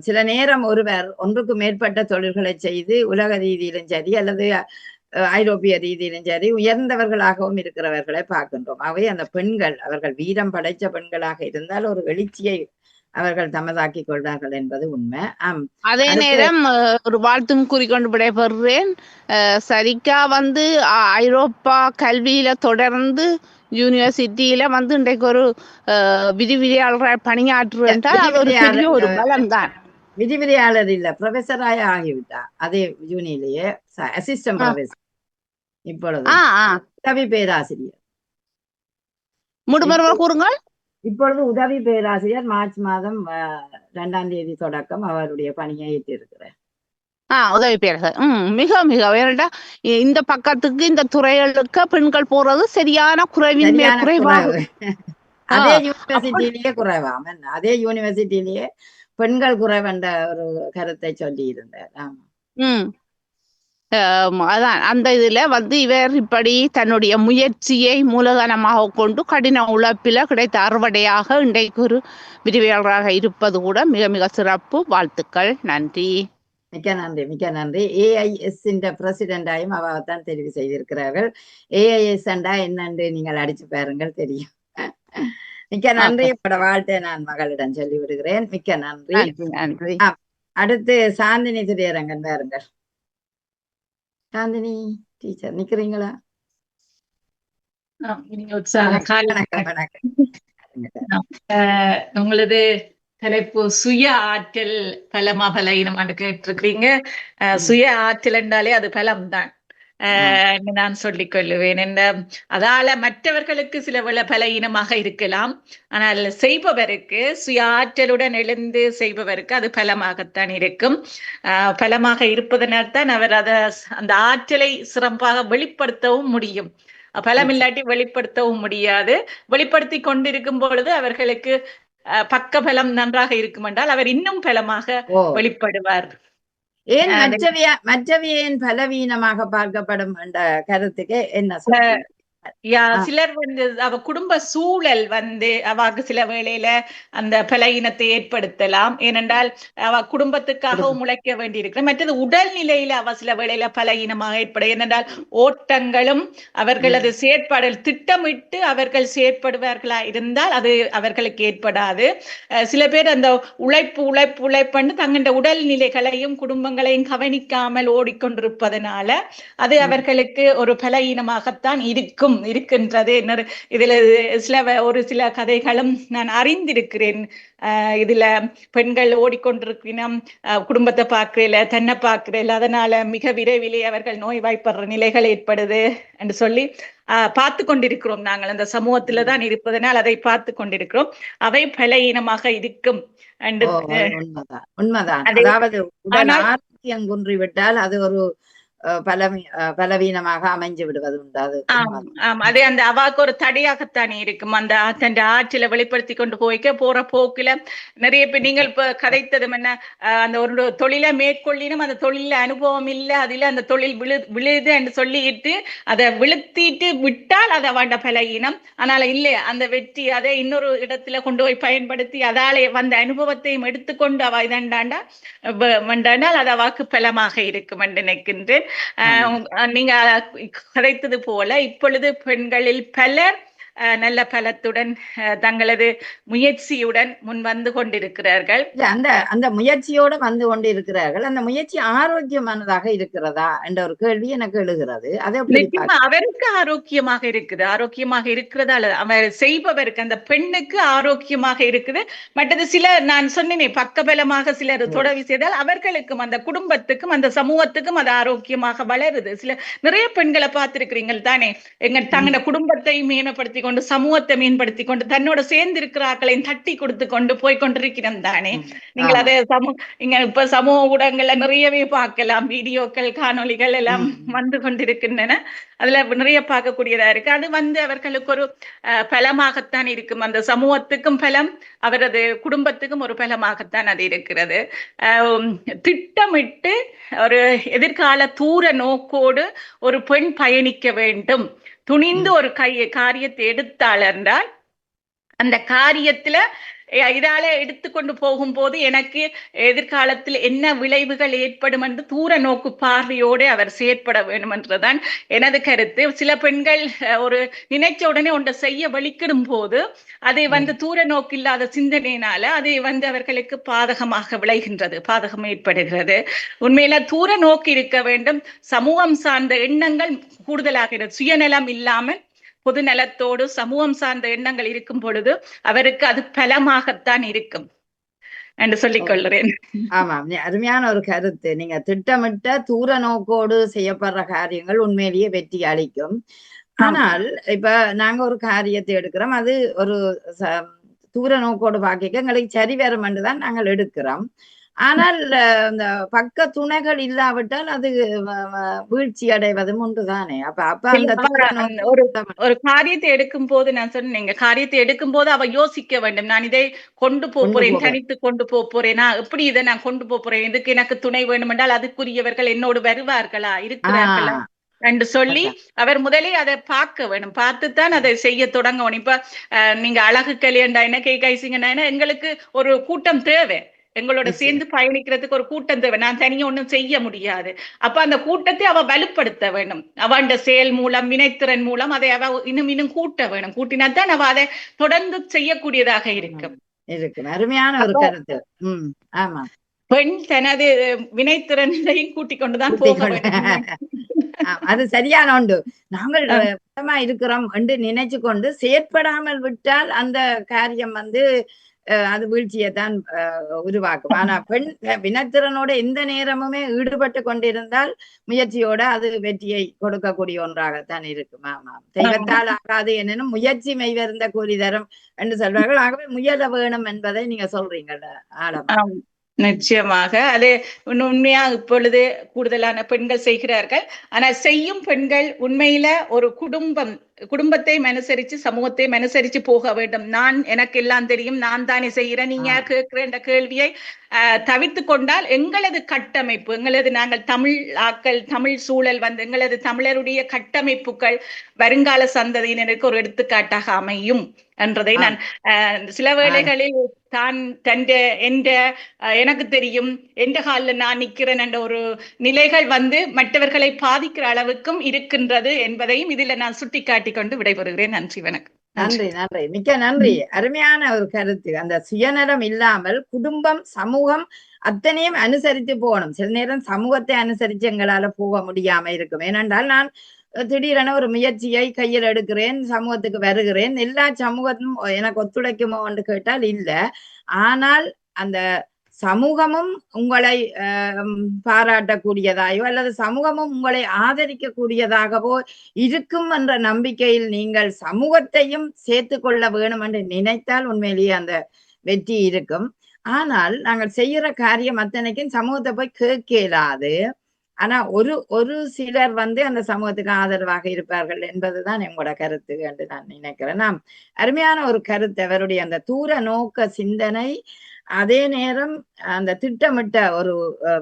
சில நேரம் ஒருவர் ஒன்றுக்கு மேற்பட்ட தொழில்களை செய்து உலக ரீதியிலும் சரி அல்லது ஐரோப்பிய ரீதியிலும் சரி உயர்ந்தவர்களாகவும் இருக்கிறவர்களை பார்க்கின்றோம். அவை அந்த பெண்கள் அவர்கள் வீரம் படைத்த பெண்களாக இருந்தால் ஒரு எழுச்சியை அவர்கள் தமதாக்கிக் கொள்வார்கள் என்பது உண்மை. அதே நேரம் ஒரு வாழ்த்தும் கூறிக்கொண்டு விடைபெறுகிறேன். சரிக்கா வந்து ஐரோப்பா கல்வியில தொடர்ந்து யூனிவர்சிட்டியில வந்து இன்றைக்கு ஒரு விரிவிரியாளர் பணியாற்று என்றால் அது ஒரு பெரிய ஒரு பலம் தான். விரிவிரியாளர் இல்ல, ப்ரொஃபஸராக ஆகிவிட்டார் அதே யூனியிலேயே, அசிஸ்டன்ட் ப்ரொஃபஸர். இப்பொழுது உதவி பேராசிரியர். முடுமருவ கூறுங்கள். இப்பொழுது உதவி பேராசிரியர். மார்ச் மாதம் 2ஆம் தேதி தொடக்கம் அவருடைய பணியை ஏற்றிருக்கிறார். உதவி பேராசிரியர். மிக மிக வேறடா இந்த பக்கத்துக்கு இந்த துறைகளுக்கு பெண்கள் போறது சரியான குறைவாக. அதே யூனிவர்சிட்டியிலேயே குறைவாம். அதே யூனிவர்சிட்டியிலேயே பெண்கள் குறைவென்ற ஒரு கருத்தை சொல்லி இருந்தார். அதான் அந்த இதுல வந்து இவர் இப்படி தன்னுடைய முயற்சியை மூலதனமாக கொண்டு கடின உழைப்பில கிடைத்த அறுவடையாக இன்றைக்கு ஒரு விரிவியாளராக இருப்பது கூட மிக மிக சிறப்பு. வாழ்த்துக்கள். நன்றி. மிக்க நன்றி, மிக்க நன்றி. ஏஐஎஸ் பிரசிடென்டாயும் அவதான் தெரிவு செய்திருக்கிறார்கள். ஏஐஎஸ் என்னன்னு நீங்கள் அடிச்சு பாருங்கள், தெரியும். மிக்க நன்றி. வாழ்த்தை நான் மகளிடம் சொல்லி விடுகிறேன். மிக்க நன்றி. நன்றி. அடுத்து சாந்தினி திரையரங்கன் பாருங்கள். சாந்தினி டீச்சர் நிக்கிறீங்களா? உங்களது தலைப்பு சுய ஆற்றல் பலமா பலகீனமான்னு கேட்டிருக்கிறீங்க. சுய ஆற்றல் என்றாலே அது பலம் தான் நான் சொல்லிக் கொள்ளுவேன். அதால மற்றவர்களுக்கு சில பலகீனமாக இருக்கலாம், ஆனால் செய்பவருக்கு சுய ஆற்றலுடன் எழுந்து செய்பவருக்கு அது பலமாகத்தான் இருக்கும். பலமாக இருப்பதனால் தான் அவர் அந்த ஆற்றலை சிறப்பாக வெளிப்படுத்தவும் முடியும். பலம் இல்லாட்டி வெளிப்படுத்தவும் முடியாது. வெளிப்படுத்தி கொண்டிருக்கும் பொழுது அவர்களுக்கு பக்க பலம் நன்றாக இருக்கும் என்றால் அவர் இன்னும் பலமாக வெளிப்படுவார். ஏன் மற்றவையின் பலவீனமாக பார்க்கப்படும் என்ற கருத்துக்கு என்ன சொல்ல? சிலர் வந்து அவ குடும்ப சூழல் வந்து அவாக்கு சில வேளையில அந்த பலகீனத்தை ஏற்படுத்தலாம். ஏனென்றால் அவ குடும்பத்துக்காகவும் உழைக்க வேண்டி இருக்கு. மற்றது உடல்நிலையில அவ சில வேளையில பலகீனமாக ஏற்படும். ஏனென்றால் ஓட்டங்களும் அவர்களது செயற்பாடு திட்டமிட்டு அவர்கள் செயற்படுவார்களா இருந்தால் அது அவர்களுக்கு ஏற்படாது. சில பேர் அந்த உழைப்புன்னு தங்களுடைய உடல்நிலைகளையும் குடும்பங்களையும் கவனிக்காமல் ஓடிக்கொண்டிருப்பதனால அது அவர்களுக்கு ஒரு பலகீனமாகத்தான் இருக்கும் இன்றைக்கும் இருக்கின்றது. இதுல ஒரு சில கதைகளும் நான் அறிந்திருக்கிறேன். இதுல பெண்கள் ஓடிக்கொண்டிருக்கணும், குடும்பத்தை பார்க்கல, தன்னை பார்க்கல, அதனால மிக விரைவிலே அவர்கள் நோய்வாய்ப்படுற நிலைகள் ஏற்படுது என்று சொல்லி பார்த்து கொண்டிருக்கிறோம். நாங்கள் அந்த சமூகத்துல தான் இருப்பதனால் அதை பார்த்து கொண்டிருக்கிறோம். அவை பலவீனமாக இருக்கும். உண்மைதான். அதாவது உடல் ஆரோக்கியம் குன்றிவிட்டால் அது ஒரு பலவீனமாக அமைஞ்சு விடுவது உண்டாது. அதே அந்த அவாக்கு ஒரு தடையாகத்தானே இருக்கும். அந்த தன் ஆற்றில வெளிப்படுத்தி கொண்டு போற போக்குல நிறைய பேர் நீங்கள் இப்ப கதைத்ததும் என்ன, அந்த ஒரு தொழிலை மேற்கொள்ளினும் அந்த தொழில அனுபவம் இல்லை, அதுல அந்த தொழில் விழுது என்று சொல்லிட்டு அதை விழுத்திட்டு விட்டால் அதை அவண்ட பலகீனம். ஆனால் இல்லை, அந்த வெற்றி அதை இன்னொரு இடத்துல கொண்டு போய் பயன்படுத்தி அதாலே வந்த அனுபவத்தையும் எடுத்துக்கொண்டு அவ இதண்டாண்டால் அது அவாக்கு பலமாக இருக்கும் என்று நினைக்கின்றேன். நீங்க கதைத்தது போல இப்பொழுது பெண்களில் பலர் நல்ல பலத்துடன் தங்களது முயற்சியுடன் முன் வந்து கொண்டிருக்கிறார்கள். அந்த முயற்சியோட வந்து கொண்டிருக்கிறார்கள். அந்த முயற்சி ஆரோக்கியமானதாக இருக்கிறதா என்ற ஒரு கேள்வி எனக்கு எழுகிறது. அவருக்கு ஆரோக்கியமாக இருக்குது, ஆரோக்கியமாக இருக்கிறதால அவர் செய்பவருக்கு அந்த பெண்ணுக்கு ஆரோக்கியமாக இருக்குது. மற்றது சிலர் நான் சொன்னேனே பக்கபலமாக சிலர் தொடர்பு செய்தால் அவர்களுக்கும் அந்த குடும்பத்துக்கும் அந்த சமூகத்துக்கும் அது ஆரோக்கியமாக வளருது. நிறைய பெண்களை பார்த்திருக்கிறீங்க தானே, தங்களோட குடும்பத்தை மேம்படுத்தி கொண்டு சமூகத்தை மேம்படுத்தி கொண்டு தன்னோட சேர்ந்து இருக்கிறார்களையும் தட்டி கொடுத்து கொண்டு போய்கொண்டிருக்கிறோம் தானே. நீங்கள் அதை இப்ப சமூக ஊடகங்கள்ல நிறையவே பார்க்கலாம், வீடியோக்கள் காணொலிகள் எல்லாம் வந்து கொண்டிருக்கின்றன. அதுல நிறைய பார்க்கக்கூடியதா இருக்கு. அது அவர்களுக்கு ஒரு பலமாகத்தான் இருக்கும். அந்த சமூகத்துக்கும் பலம், அவரது குடும்பத்துக்கும் ஒரு பலமாகத்தான் அது இருக்கிறது. திட்டமிட்டு ஒரு எதிர்கால தூர நோக்கோடு ஒரு பெண் பயணிக்க வேண்டும். துணிந்து ஒரு காரியத்தை எடுத்தாள் என்றால் அந்த காரியத்துல இதால எடுத்துக்கொண்டு போகும்போது எனக்கு எதிர்காலத்தில் என்ன விளைவுகள் ஏற்படும் என்று தூர நோக்கு பார்வையோடு அவர் செயற்பட வேண்டும் என்றுதான் எனது கருத்து. சில பெண்கள் ஒரு நினைச்ச உடனே ஒன்றை செய்ய வலிக்கிடும் போது அதை தூர நோக்கு இல்லாத சிந்தனையினால அதை அவர்களுக்கு பாதகமாக விளைகின்றது, பாதகம் ஏற்படுகிறது. உண்மையில தூர நோக்கு இருக்க வேண்டும். சமூகம் சார்ந்த எண்ணங்கள் கூடுதலாக சுயநலம் இல்லாமல் பொது நலத்தோடு சமூகம் சார்ந்த எண்ணங்கள் இருக்கும் பொழுது அவருக்கு அது பலமாகத்தான் இருக்கும் என்று சொல்லிக் கொள்கிறேன். ஆமாம், அருமையான ஒரு கருத்து. நீங்க திட்டமிட்ட தூர நோக்கோடு செய்யப்படுற காரியங்கள் உண்மையிலேயே வெற்றி அளிக்கும். ஆனால் இப்ப நாங்க ஒரு காரியத்தை எடுக்கிறோம், அது ஒரு தூர நோக்கோடு பாக்க எங்களுக்கு சரி வரும் என்றுதான் நாங்கள் எடுக்கிறோம். ஆனால் இந்த பக்க துணைகள் இல்லாவிட்டால் அது வீழ்ச்சி அடைவதும் ஒன்றுதானே. அப்ப அந்த ஒரு காரியத்தை எடுக்கும் போது நான் சொன்னேன், காரியத்தை எடுக்கும் போது அவ யோசிக்க வேண்டும், நான் இதை கொண்டு போறேன், தனித்து கொண்டு போறேனா, எப்படி இதை நான் கொண்டு போறேன், இதுக்கு எனக்கு துணை வேண்டும் என்றால் அதுக்குரியவர்கள் என்னோடு வருவார்களா, இருக்கிறார்களா என்று சொல்லி அவர் முதலே அதை பார்க்க வேணும். பார்த்துத்தான் அதை செய்ய தொடங்கணும். இப்ப நீங்க அழகு கல்யாண்டா என்ன கைசிங்கன்னா எங்களுக்கு ஒரு கூட்டம் தேவை, எங்களோட சேர்ந்து பயணிக்கிறதுக்கு ஒரு கூட்டம் தேவை, நான் தனியா ஒண்ணும் செய்ய முடியாது. அப்ப அந்த கூட்டத்தை அவ வலுப்படுத்த வேணும், அவன் செயல் மூலம் வினைத்திறன் மூலம் அதை அவ இன்னும் கூட்ட வேணும். கூட்டினாத்தான் அவ அதை தொடர்ந்து செய்யக்கூடியதாக இருக்கும். அருமையான ஒரு கருத்து. ஆமா, பெண் தனது வினைத்திறனையும் கூட்டிக் கொண்டுதான் போக வேண்டும். அது சரியான ஒன்று. நாங்கள் இருக்கிறோம் என்று நினைச்சு கொண்டு செயற்படாமல் விட்டால் அந்த காரியம் அது வீழ்ச்சியைத்தான் உருவாக்கும். ஆனா பெண் வினத்திறனோட எந்த நேரமுமே ஈடுபட்டு கொண்டிருந்தால் முயற்சியோட அது வெற்றியை கொடுக்கக்கூடிய ஒன்றாகத்தான் இருக்கும். ஆமாம், தெய்வத்தால் ஆகாது என்னும் முயற்சி மெய்வருந்த கூலி தரும் என்று சொல்வார்கள். ஆகவே முயல வேணும் என்பதை நீங்க சொல்றீங்கல்ல ஆழமா. நிச்சயமாக அது உண்மையா இப்பொழுது கூடுதலான பெண்கள் செய்கிறார்கள். ஆனா செய்யும் பெண்கள் உண்மையில ஒரு குடும்பத்தை அனுசரிச்சு சமூகத்தை அனுசரிச்சு போக வேண்டும். எனக்கு எல்லாம் தெரியும், நான் தானே செய்கிறேன், நீங்க கேட்கிற என்ற கேள்வியை தவிர்த்து கொண்டால் எங்களது கட்டமைப்பு, நாங்கள் தமிழ் ஆக்கள், தமிழ் சூழல் எங்களது தமிழருடைய கட்டமைப்புகள் வருங்கால சந்ததியினருக்கு ஒரு எடுத்துக்காட்டாக அமையும் என்றதை நான் சில வேளைகளில் எனக்கு தெரியும், எந்த காலில் நான் நிக்கிறேன் என்ற ஒரு நிலைகள் மற்றவர்களை பாதிக்கிற அளவுக்கும் இருக்கின்றது என்பதையும் இதில் நான் சுட்டிக்காட்டி கொண்டு விடைபெறுகிறேன். நன்றி, வணக்கம். நன்றி, மிக்க நன்றி. அருமையான ஒரு கருத்து. அந்த சுயநலம் இல்லாமல் குடும்பம் சமூகம் அத்தனையும் அனுசரித்து போகணும். சில நேரம் சமூகத்தை அனுசரிச்சு எங்களால போக முடியாம இருக்கும். ஏனென்றால் நான் திடீரென ஒரு முயற்சியை கையில் எடுக்கிறேன், சமூகத்துக்கு வருகிறேன், எல்லா சமூகமும் எனக்கு ஒத்துழைக்குமோ என்று கேட்டால் இல்ல. ஆனால் அந்த சமூகமும் உங்களை பாராட்டக்கூடியதாயோ அல்லது சமூகமும் உங்களை ஆதரிக்கக்கூடியதாகவோ இருக்கும் என்ற நம்பிக்கையில் நீங்கள் சமூகத்தையும் சேர்த்து கொள்ள வேணும் என்று நினைத்தால் உண்மையிலேயே அந்த வெற்றி இருக்கும். ஆனால் நாங்கள் செய்யற காரியம் அத்தனைக்கும் சமூகத்தை போய் கேட்க இயலாது. ஆனா ஒரு சிலர் அந்த சமூகத்துக்கு ஆதரவாக இருப்பார்கள் என்பதுதான் எங்களோட கருத்து என்று நான் நினைக்கிறேன். அருமையான ஒரு கருத்து அவருடைய அந்த தூர நோக்க சிந்தனை, அதே நேரம் அந்த திட்டமிட்ட ஒரு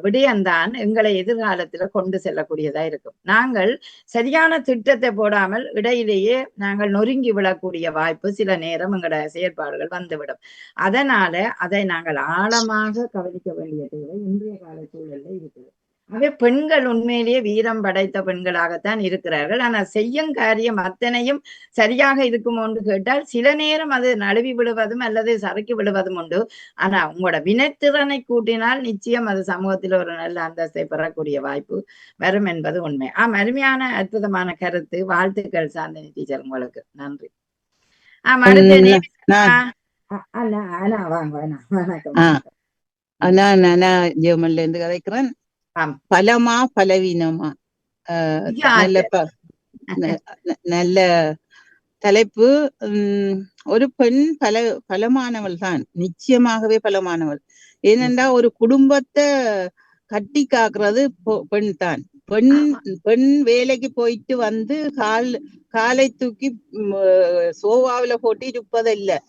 விடயம்தான் எங்களை எதிர்காலத்துல கொண்டு செல்லக்கூடியதா இருக்கும். நாங்கள் சரியான திட்டத்தை போடாமல் இடையிலேயே நாங்கள் நொறுங்கி விடக்கூடிய வாய்ப்பு சில நேரம் எங்களோட செயற்பாடுகள் வந்துவிடும். அதனால அதை நாங்கள் ஆழமாக கவனிக்க வேண்டிய தேவை இன்றைய கால சூழல்ல இருக்குது. ஆகவே பெண்கள் உண்மையிலேயே வீரம் படைத்த பெண்களாகத்தான் இருக்கிறார்கள். ஆனால் செய்யும் காரியம் அத்தனையும் சரியாக இருக்குமோ என்று கேட்டால் சில நேரம் அது நழுவி விடுவதும் அல்லது சறுக்கி விடுவதும் உண்டு. ஆனா உங்களோட வினைத்திறனை கூட்டினால் நிச்சயம் அது சமூகத்தில் ஒரு நல்ல அந்தஸ்தை பெறக்கூடிய வாய்ப்பு வரும் என்பது உண்மை. அருமையான அற்புதமான கருத்து. வாழ்த்துக்கள் சாந்தினி டீச்சர், உங்களுக்கு நன்றி. ஜெர்மன்ல இருந்து கதைக்கிறேன். பலமா பலவீனமா, நல்ல தலைப்பு. ஒரு பெண் பலமானவள் தான், நிச்சயமாகவே பலமானவள். ஏனென்றா ஒரு குடும்பத்தை கட்டி காக்குறது பெண் தான். பெண் வேலைக்கு போயிட்டு காலை தூக்கி சோவாவில போட்டு இருப்பதில்லை.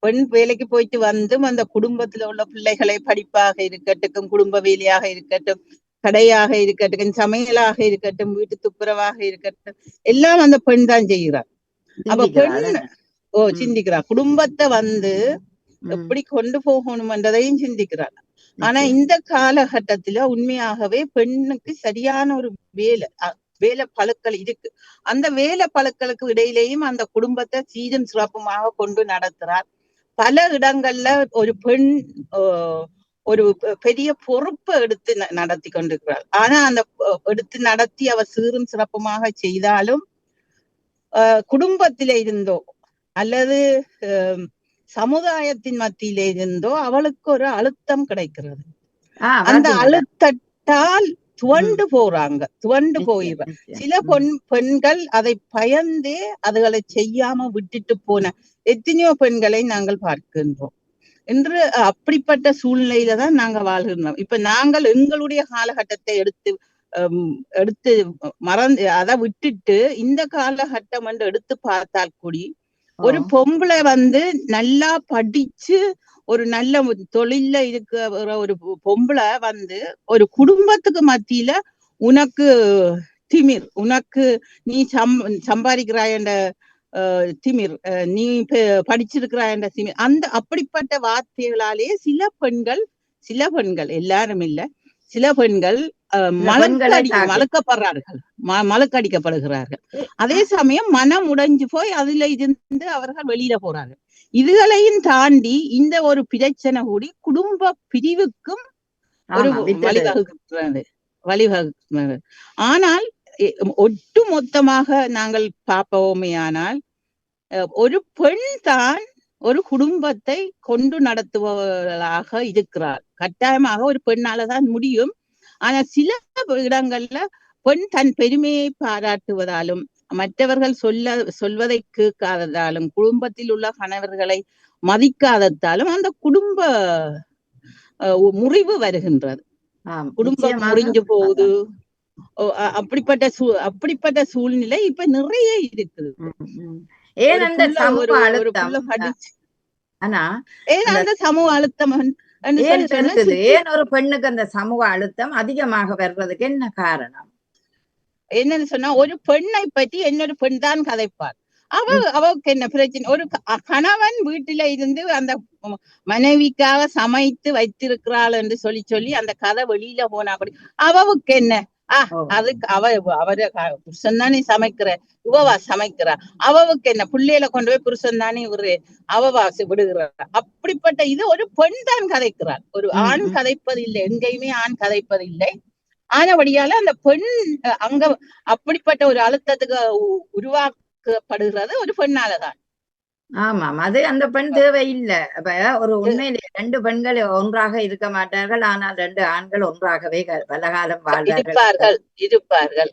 பெண் வேலைக்கு போயிட்டு அந்த குடும்பத்துல உள்ள பிள்ளைகளை படிப்பாக இருக்கட்டும், குடும்ப வேலையாக இருக்கட்டும், கடையாக இருக்கட்டும், சமையலாக இருக்கட்டும், வீட்டு துப்புரவாக இருக்கட்டும், எல்லாம் அந்த பெண் தான் செய்கிறார். அப்ப பெண் சிந்திக்கிறார். குடும்பத்தை எப்படி கொண்டு போகணும் என்றதையும் சிந்திக்கிறார். ஆனா இந்த காலகட்டத்துல உண்மையாகவே பெண்ணுக்கு சரியான ஒரு வேலை பழுக்கள் இருக்கு. அந்த வேலை பழுக்களுக்கு இடையிலேயும் அந்த குடும்பத்தை சீரும் சிறப்புமாக கொண்டு நடத்துறார். பல இடங்கள்ல ஒரு பெண் ஒரு பெரிய பொறுப்பை எடுத்து நடத்தி கொண்டிருக்கிறார். ஆனா அந்த எடுத்து நடத்தி அவர் சீரும் சிறப்புமாக செய்தாலும் குடும்பத்தில இருந்தோ அல்லது சமுதாயத்தின் மத்தியில இருந்தோ அவளுக்கு ஒரு அழுத்தம் கிடைக்கிறது. அந்த அழுத்தத்தால் துவண்டு போயிடுறாங்க. சில பெண்கள் அதை பயந்தே அதுகளை செய்யாம விட்டுட்டு போன எத்தனையோ பெண்களை நாங்கள் பார்க்கின்றோம். என்று அப்படிப்பட்ட சூழ்நிலையில தான் நாங்க வாழ்கின்றோம். இப்ப நாங்கள் எங்களுடைய காலகட்டத்தை எடுத்து அதை விட்டுட்டு இந்த காலகட்டம் என்று எடுத்து பார்த்தால் கூடி ஒரு பொம்பளை நல்லா படிச்சு ஒரு நல்ல தொழில இருக்கிற ஒரு பொம்பளை ஒரு குடும்பத்துக்கு மத்தியில உனக்கு திமிர், உனக்கு நீ சம்பாதிக்கிறாய் என்ற திமிர், நீ படிச்சிருக்கிறாய் என்ற திமிர், அப்படிப்பட்ட வார்த்தைகளாலே சில பெண்கள் எல்லாரும் இல்ல, சில பெண்கள் மலக்கடிக்கப்படுகிறார்கள். அதே சமயம் மனம் உடைஞ்சு போய் அதுல இருந்து அவர்கள் வெளியில போறார்கள். இதுகளையும் தாண்டி இந்த ஒரு பிரச்சனை கூடி குடும்ப பிரிவுக்கும் ஒரு வழிவகுக்கிறது. ஆனால் ஒட்டு மொத்தமாக நாங்கள் பார்ப்போமே, ஆனால் ஒரு பெண் தான் ஒரு குடும்பத்தை கொண்டு நடத்துவதாக இருக்கிறார். கட்டாயமாக ஒரு பெண்ணாலதான் முடியும். ஆனா சில இடங்கள்ல பெண் தன் பெருமையை பாராட்டுவதாலும் மற்றவர்கள் சொல்வதை கேட்காததாலும் குடும்பத்தில் உள்ள கணவர்களை மதிக்காததாலும் அந்த குடும்ப முறிவு வருகின்றது. குடும்பம் முறிஞ்சு போகுது. அப்படிப்பட்ட சூழ்நிலை இப்ப நிறைய இருக்குது. ஏன் அந்த சமூக அழுத்தம், ஏன் ஒரு பெண்ணுக்கு அந்த சமூக அழுத்தம் அதிகமாக வர்றதுக்கு என்ன காரணம்? என்னன்னு சொன்னா, ஒரு பெண்ணை பற்றி இன்னொரு பெண் தான் கதைப்பார். அவருக்கு என்ன பிரச்சனை? ஒரு கணவன் வீட்டில இருந்து அந்த மனைவிக்காக சமைத்து வைத்திருக்கிறாள் என்று சொல்லி அந்த கதை வெளியில போனா அப்படி அவருக்கு என்ன? அதுக்கு அவரு புருஷன் தானே சமைக்கிற, இவவா சமைக்கிறா, அவவுக்கு என்ன? பிள்ளையில கொண்டு போய் புருஷன் தானே இவரு அவவாசி விடுகிறார். அப்படிப்பட்ட இது ஒரு பெண் தான் கதைக்கிறார். ஒரு ஆண் கதைப்பதில்லை, எங்கேயுமே ஆண் கதைப்பதில்லை. ஆனபடியால அந்த பெண் அங்க அப்படிப்பட்ட ஒரு அழுத்தத்துக்கு உருவாக்கப்படுகிறது ஒரு பெண்ணாலதான். ஆமாம், அது அந்த பெண் தேவை இல்லை. அப்ப ஒரு உண்மையிலே 2 பெண்கள் ஒன்றாக இருக்க மாட்டார்கள், ஆனால் 2 ஆண்கள் ஒன்றாகவே பலகாலம் வாழ்வார்கள். இருப்பார்கள்.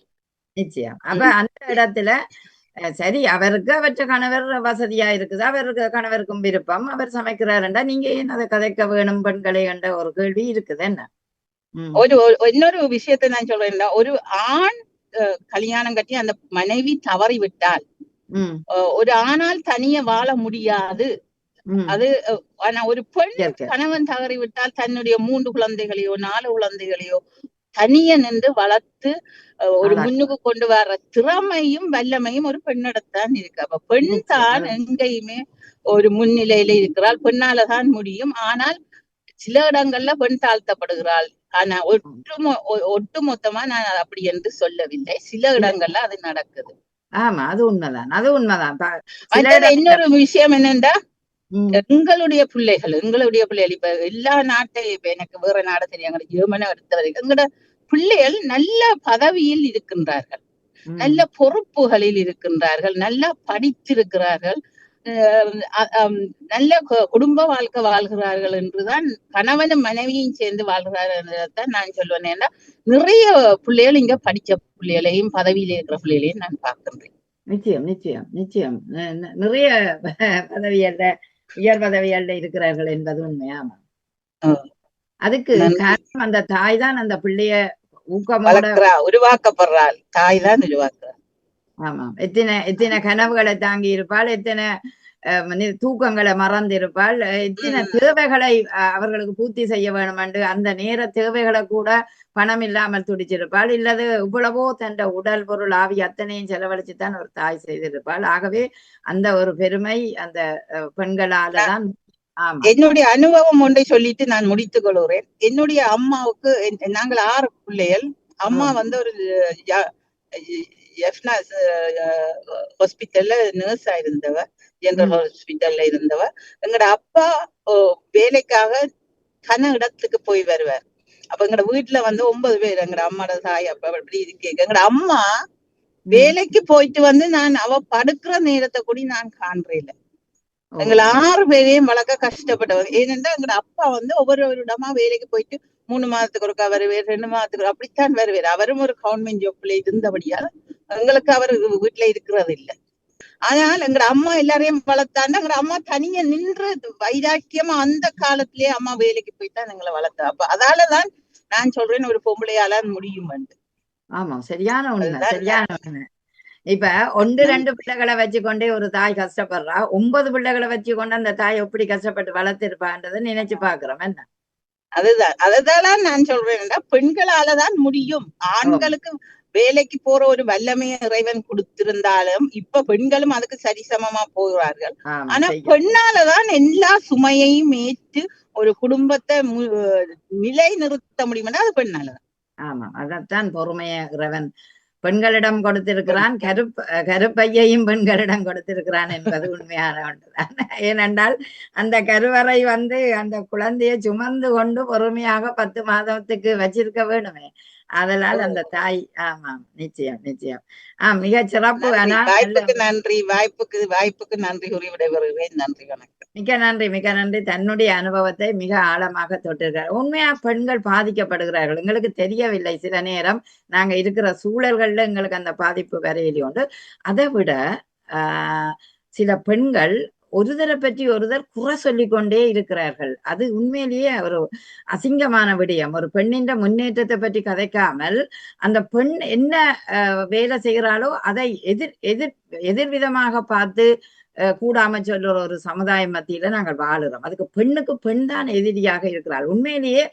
நிச்சயம். அப்ப அந்த இடத்துல சரி, அவருக்கு அவற்ற கணவர் வசதியா இருக்குது, அவருக்கு கணவருக்கும் விருப்பம், அவர் சமைக்கிறாருண்டா நீங்க ஏன் அதை கதைக்க வேணும் பெண்களை என்ற ஒரு கேள்வி இருக்குது. என்ன இன்னொரு விஷயத்தை நான் சொல்றேன்னா, ஒரு ஆண் கல்யாணம் கட்டி அந்த மனைவி தவறி விட்டால் ஒரு ஆணால் தனிய வாழ முடியாது. அது ஆனா ஒரு பெண் கணவன் தவறி விட்டால் தன்னுடைய 3 குழந்தைகளையோ 4 குழந்தைகளையோ தனிய நின்று வளர்த்து ஒரு முன்னுக்கு கொண்டு வர்ற திறமையும் வல்லமையும் ஒரு பெண்ணிடத்தான் இருக்கு. அப்ப பெண் தான் எங்கேயுமே ஒரு முன்னிலையில இருக்கிறாள், பெண்ணாலதான் முடியும். ஆனால் சில இடங்கள்ல பெண் தாழ்த்தப்படுகிறாள். ஆனா ஒட்டுமொத்தமா நான் அப்படி என்று சொல்லவில்லை, சில இடங்கள்ல அது நடக்குது. ஆமா, அது உண்மைதான், அது உண்மைதான். இன்னொரு விஷயம் என்னன்னா, எங்களுடைய பிள்ளைகள் இப்ப எல்லா நாட்டையும், இப்ப எனக்கு வேற நாடு தெரியும், ஜெர்மனை எடுத்த வரைக்கும் எங்களோட பிள்ளைகள் நல்ல பதவியில் இருக்கின்றார்கள், நல்ல பொறுப்புகளில் இருக்கின்றார்கள், நல்லா படித்திருக்கிறார்கள், நல்ல குடும்ப வாழ்க்கை வாழ்கிறார்கள் என்றுதான், கணவனும் மனைவியும் சேர்ந்து வாழ்கிறார்கள் என்றுதான் நான் சொல்லுவேன். ஏன்னா நிறைய பிள்ளைகள் இங்க படிச்ச பிள்ளைகளையும் பதவியில இருக்கிற பிள்ளைகளையும் நான் பார்க்கின்றேன். நிச்சயம் நிச்சயம் நிச்சயம் நிறைய பதவியல்ல, உயர் பதவியல்ல இருக்கிறார்கள் என்பது உண்மையாமா. அதுக்கு காரணம் அந்த தாய் தான் அந்த பிள்ளைய ஊக்கமோட உருவாக்கப்படுறாள், தாய் தான் உருவாக்குறாள். ஆமா, எத்தனை கனவுகளை தாங்கி இருப்பாள், எத்தனை தூக்கங்களை மறந்திருப்பாள், எத்தனை தேவைகளை அவர்களுக்கு பூர்த்தி செய்ய வேணும் என்று அந்த நேர தேவைகளை கூட பணம் இல்லாமல் துடிச்சிருப்பாள். இல்லது இவ்வளவோ தன் உடல் பொருள் ஆவி அத்தனையும் செலவழிச்சுதான் ஒரு தாய் செய்திருப்பாள். ஆகவே அந்த ஒரு பெருமை அந்த பெண்களாலதான். என்னுடைய அனுபவம் ஒன்றை சொல்லிட்டு நான் முடித்துக் கொள்கிறேன். என்னுடைய அம்மாவுக்கு, நாங்கள் 6 பிள்ளைகள். அம்மா வந்து ஒரு ஹாஸ்பிட்டல்ல நர்ஸா இருந்தவ, ஜெனரல் ஹாஸ்பிட்டல்ல இருந்தவ. எங்கட அப்பா வேலைக்காக கன இடத்துக்கு போய் வருவார். அப்ப எங்கட வீட்டுல வந்து 9 பேர், எங்கட அம்மாட தாய் அப்பா அப்படி இருக்கு. எங்கட அம்மா வேலைக்கு போயிட்டு வந்து நான் அவ படுக்கிற நேரத்தை கூட நான் காண்றேன். எங்களை 6 பேரையும் வளர்க்க கஷ்டப்பட்டவர். ஏனென்றா எங்கட அப்பா வந்து ஒவ்வொரு இடமா வேலைக்கு போயிட்டு 3 மாதத்துக்கு ஒருக்கா வருவார், 2 மாதத்துக்கு அப்படித்தான் வருவார். அவரும் ஒரு கவர்மெண்ட் ஜாப்ல இருந்தபடியால் எங்களுக்கு அவர் வீட்டுல இருக்கிறது இல்லை. ஆனால் எங்கட அம்மா எல்லாரையும் வளர்த்தாண்டா, எங்கட அம்மா தனியா நின்று வைராக்கியமா அந்த காலத்திலேயே அம்மா வேலைக்கு போய்தான் எங்களை வளர்த்தா. அப்ப அதாலதான் நான் சொல்றேன், ஒரு பொம்பளையால முடியும். ஆமா, சரியான உண்மை, சரியான உண்மை. இப்ப 1-2 பிள்ளைகளை வச்சுக்கொண்டே ஒரு தாய் கஷ்டப்படுறா, 9 பிள்ளைகளை வச்சுக்கொண்டு அந்த தாய் எப்படி கஷ்டப்பட்டு வளர்த்திருப்பான்றதை நினைச்சு பாக்குறோம். என்ன அதுதான் நான் சொல்றேன், பெண்களாலதான் முடியும். ஆண்களுக்கு வேலைக்கு போற ஒரு வல்லமையை இறைவன் கொடுத்திருந்தாலும் இப்ப பெண்களும் அதுக்கு சரிசமமா போகிறார்கள். ஆனா பெண்ணாலதான் எல்லா சுமையையும் ஏற்று ஒரு குடும்பத்தை நிலை நிறுத்த முடியும்னா அது பெண்ணாலதான். ஆமா, அதத்தான் பொறுமைய இறைவன் பெண்களிடம் கொடுத்திருக்கிறான், கருப்பையையும் பெண்களிடம் கொடுத்திருக்கிறான் என்பது உண்மையான ஒன்றுதான். ஏனென்றால் அந்த கருவறை வந்து அந்த குழந்தையை சுமந்து கொண்டு பொறுமையாக 10 மாதத்துக்கு வச்சிருக்க வேணுமே. அதனால் அந்த தாய். ஆமாம், நிச்சயம் நிச்சயம். மிக சிறப்பு. வாய்ப்புக்கு நன்றி கூறி விடைபெறுகிறேன். நன்றி, வணக்கம். மிக நன்றி, மிக நன்றி. தன்னுடைய அனுபவத்தை மிக ஆழமாக தொட்டிருக்கிறார். உண்மையா பெண்கள் பாதிக்கப்படுகிறார்கள், எங்களுக்கு தெரியவில்லை. சில நேரம் நாங்க இருக்கிற சூழல்கள்ல எங்களுக்கு அந்த பாதிப்பு வரையிலையோண்டு. அதை விட சில பெண்கள் ஒருதரை பற்றி ஒருதர் குறை சொல்லிக் கொண்டே இருக்கிறார்கள். அது உண்மையிலேயே ஒரு அசிங்கமான விடயம். ஒரு பெண்ணின் முன்னேற்றத்தை பற்றி கதைக்காமல் அந்த பெண் என்ன வேலை செய்கிறாளோ அதை எதிர்விதமாக பார்த்து கூடாம சொல்ற ஒரு சமுதாய மத்தியில நாங்கள் வாழுறோம். அதுக்கு பெண்ணுக்கு பெண் தான் எதிரியாக இருக்கிறாள். உண்மையிலேயே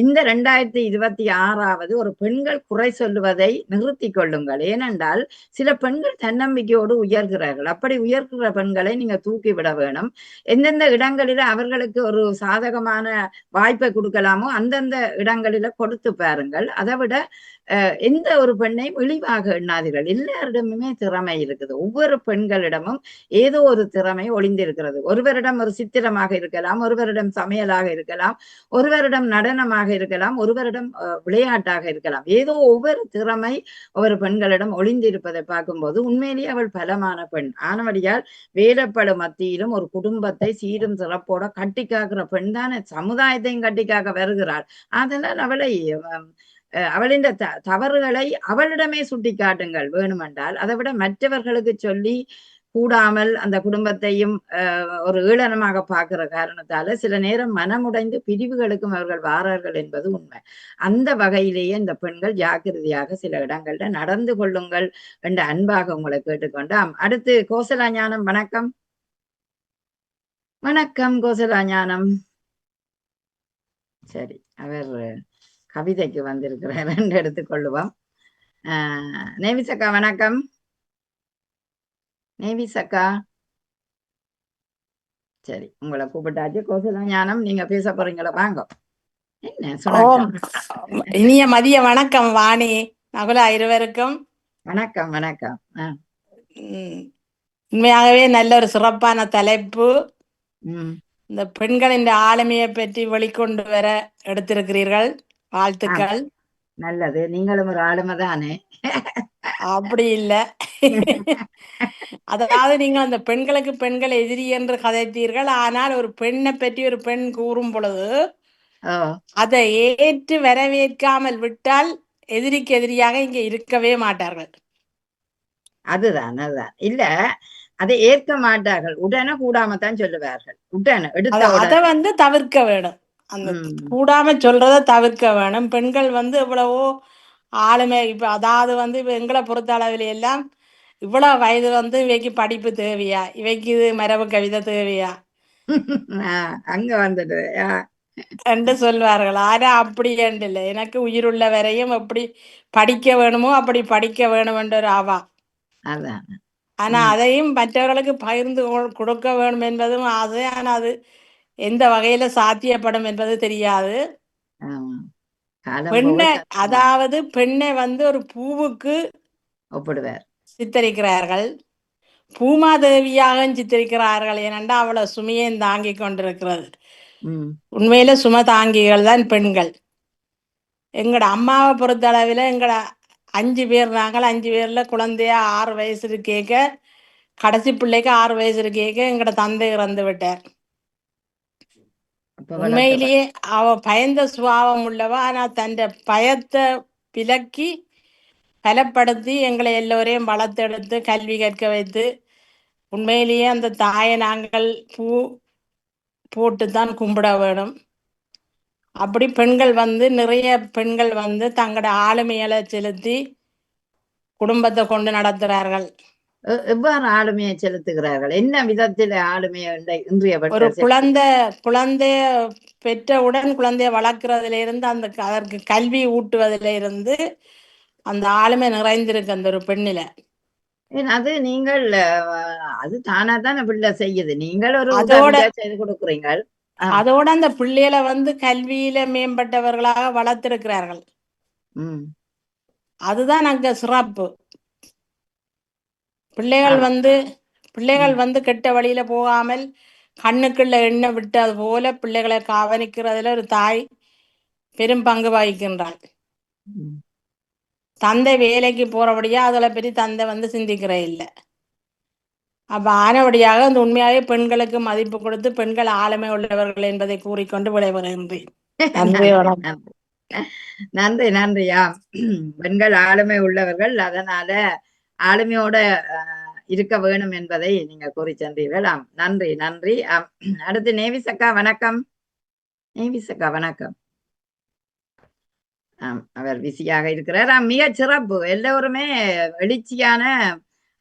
இந்த 2026 ஒரு பெண்கள் குறை சொல்லுவதை நிறுத்தி கொள்ளுங்கள். ஏனென்றால் சில பெண்கள் தன்னம்பிக்கையோடு உயர்கிறார்கள். அப்படி உயர்கிற பெண்களை நீங்க தூக்கி விட வேணும். எந்தெந்த இடங்களில அவர்களுக்கு ஒரு சாதகமான வாய்ப்பை கொடுக்கலாமோ அந்தந்த இடங்களில கொடுத்து பாருங்கள். அதை விட எந்த ஒரு பெண்ணையும் இழிவாக எண்ணாதீர்கள். எல்லாரிடமுமே திறமை இருக்குது. ஒவ்வொரு பெண்களிடமும் ஏதோ ஒரு திறமை ஒளிந்திருக்கிறது. ஒருவரிடம் ஒரு சித்திரமாக இருக்கலாம், ஒருவரிடம் சமையலாக இருக்கலாம், ஒருவரிடம் நடனமாக இருக்கலாம், ஒருவரிடம் விளையாட்டாக இருக்கலாம். ஏதோ ஒவ்வொரு திறமை ஒவ்வொரு பெண்களிடம் ஒளிந்திருப்பதை பார்க்கும்போது உண்மையிலேயே அவள் பலமான பெண். ஆனபடியால் வேலைப்படு மத்தியிலும் ஒரு குடும்பத்தை சீரும் சிறப்போட கட்டி காக்கிற பெண் தானே சமுதாயத்தையும் கட்டி காக்க வருகிறாள். அதனால் அவளை அவளின் தவறுகளை அவளிடமே சுட்டி காட்டுங்கள் வேணுமென்றால், அதை விட மற்றவர்களுக்கு சொல்லி கூடாமல் அந்த குடும்பத்தையும் ஒரு ஈழனமாக பார்க்கிற காரணத்தால சில நேரம் மனமுடைந்து பிரிவுகளுக்கும் அவர்கள் வாரார்கள் என்பது உண்மை. அந்த வகையிலேயே இந்த பெண்கள் ஜாக்கிரதையாக சில இடங்கள்ல நடந்து கொள்ளுங்கள் என்ற அன்பாக உங்களை கேட்டுக்கொண்டாம். அடுத்து கோசலா ஞானம். வணக்கம். வணக்கம் கோசலா ஞானம். சரி, அவர் கவிதைக்கு வந்திருக்கிறார் என்று எடுத்துக்கொள்ளுவோம். நேவிசக்கா வணக்கம். நேவிசக்கா சரி, உங்களை கூப்பிட்டாச்சு. கோசலா ஞானம், நீங்க பேச போறீங்களா? வாங்க. என்ன சொன்ன? இனிய மதிய வணக்கம் வாணி நகுலா இருவருக்கும். வணக்கம். வணக்கம். உண்மையாகவே நல்ல ஒரு சிறப்பான தலைப்பு. இந்த பெண்களின் ஆளுமையை பற்றி வெளிக்கொண்டு வர எடுத்திருக்கிறீர்கள். வாழ்த்துக்கள். நல்லது. நீங்களும் ஒரு ஆளுமை தானே? அப்படி இல்லை. அதாவது நீங்கள் அந்த பெண்களுக்கு பெண்கள் எதிரி என்று கதைத்தீர்கள். ஆனால் ஒரு பெண்ணை பற்றி ஒரு பெண் கூறும் பொழுது அதை ஏற்று வரவேற்காமல் விட்டால் எதிரிக்கு எதிரியாக இங்க இருக்கவே மாட்டார்கள். அதுதான் இல்ல, அதை ஏற்க மாட்டார்கள். உடனே கூடாமத்தான் சொல்லுவார்கள். உடனே அதை தவிர்க்க வேணும். அந்த கூடாம சொல்றத தவிர்க்க வேணும். பெண்கள் எவ்வளவோ ஆளுமை. இப்ப அதாவது இப்ப எங்களை பொறுத்த அளவில் எல்லாம் இவ்வளவு வயது இவைக்கு படிப்பு தேவையா, இவைக்கு இது மரபு கவிதை தேவையா அங்க வந்துடு என்று சொல்வார்கள். ஆனா அப்படி இல்லை. எனக்கு உயிருள்ள வரையும் எப்படி படிக்க வேணுமோ அப்படி படிக்க வேணும் என்ற ஒரு ஆவா. ஆனா அதையும் மற்றவர்களுக்கு பகிர்ந்து கொடுக்க வேண்டும் என்பதும் ஆசை. ஆனா அது எந்த வகையில சாத்தியப்படும் என்பது தெரியாது. பெண்ணை அதாவது பெண்ணை ஒரு பூவுக்கு ஒப்பிடுவார், சித்தரிக்கிறார்கள். பூமாதேவியாக சித்தரிக்கிறார்கள். ஏனென்றால் அவ்வளவு சுமையும் தாங்கி கொண்டிருக்கிறது. உண்மையில சும தாங்கிகள் தான் பெண்கள். எங்கட அம்மாவை பொறுத்த அளவில் எங்கட 5 பேர், நாங்கள் 5 பேர்ல குழந்தையா 6 வயசு இருக்கேக்க, கடைசி பிள்ளைக்கு 6 வயசு இருக்கேக்க எங்கட தந்தை இறந்து விட்டார். உண்மையிலேயே அவ பயந்த சுபாவம் உள்ளவா. ஆனா தன் பயத்தை விலக்கி பலப்படுத்தி எங்களை எல்லோரையும் வளர்த்தெடுத்து கல்வி கற்க வைத்து, உண்மையிலேயே அந்த தாயை நாங்கள் பூ போட்டுத்தான் கும்பிட வேணும். அப்படி பெண்கள் நிறைய பெண்கள் தங்களோட ஆளுமைகளை செலுத்தி குடும்பத்தை கொண்டு நடத்துகிறார்கள். எவ்வாறு ஆளுமையை செலுத்துகிறார்கள்? என்ன விதத்தில் ஆளுமையை? ஒரு குழந்தைய பெற்றவுடன் குழந்தைய வளர்க்கறதுல இருந்து அதற்கு கல்வி ஊட்டுவதில இருந்து அந்த ஆளுமை நிறைந்திருக்கு அந்த ஒரு பெண்ணில. அது நீங்கள் அது தானா தான் பிள்ளை செய்யுது. நீங்கள் ஒரு செய்து கொடுக்குறீங்க. அதோட அந்த பிள்ளைகளை கல்வியில மேம்பட்டவர்களாக வளர்த்திருக்கிறார்கள். அதுதான் அங்க சிறப்பு. பிள்ளைகள் கெட்ட வழியில போகாமல் கண்ணுக்குள்ள எண்ணெய் விட்டது போல பிள்ளைகளை கவனிக்கிறதுல ஒரு தாய் பெரும் பங்கு வகிக்கின்றாள். தந்தை வேலைக்கு போறபடியா அதில் பற்றி தந்தை சிந்திக்கிற இல்லை. அப்ப ஆனபடியாக அந்த உண்மையாகவே பெண்களுக்கு மதிப்பு கொடுத்து பெண்கள் ஆளுமை உள்ளவர்கள் என்பதை கூறிக்கொண்டு விடைபெறுகின்றேன். நன்றி. நன்றியா. பெண்கள் ஆளுமை உள்ளவர்கள், அதனால ஆளுமையோட இருக்க வேணும் என்பதை நீங்க கூறி சென்றீர்கள். நன்றி. நன்றி. அடுத்து நேவிசக்கா வணக்கம். நேவிசக்கா வணக்கம். அவர் பிஸியாக இருக்கிறார். மிக சிறப்பு. எல்லோருமே எழுச்சியான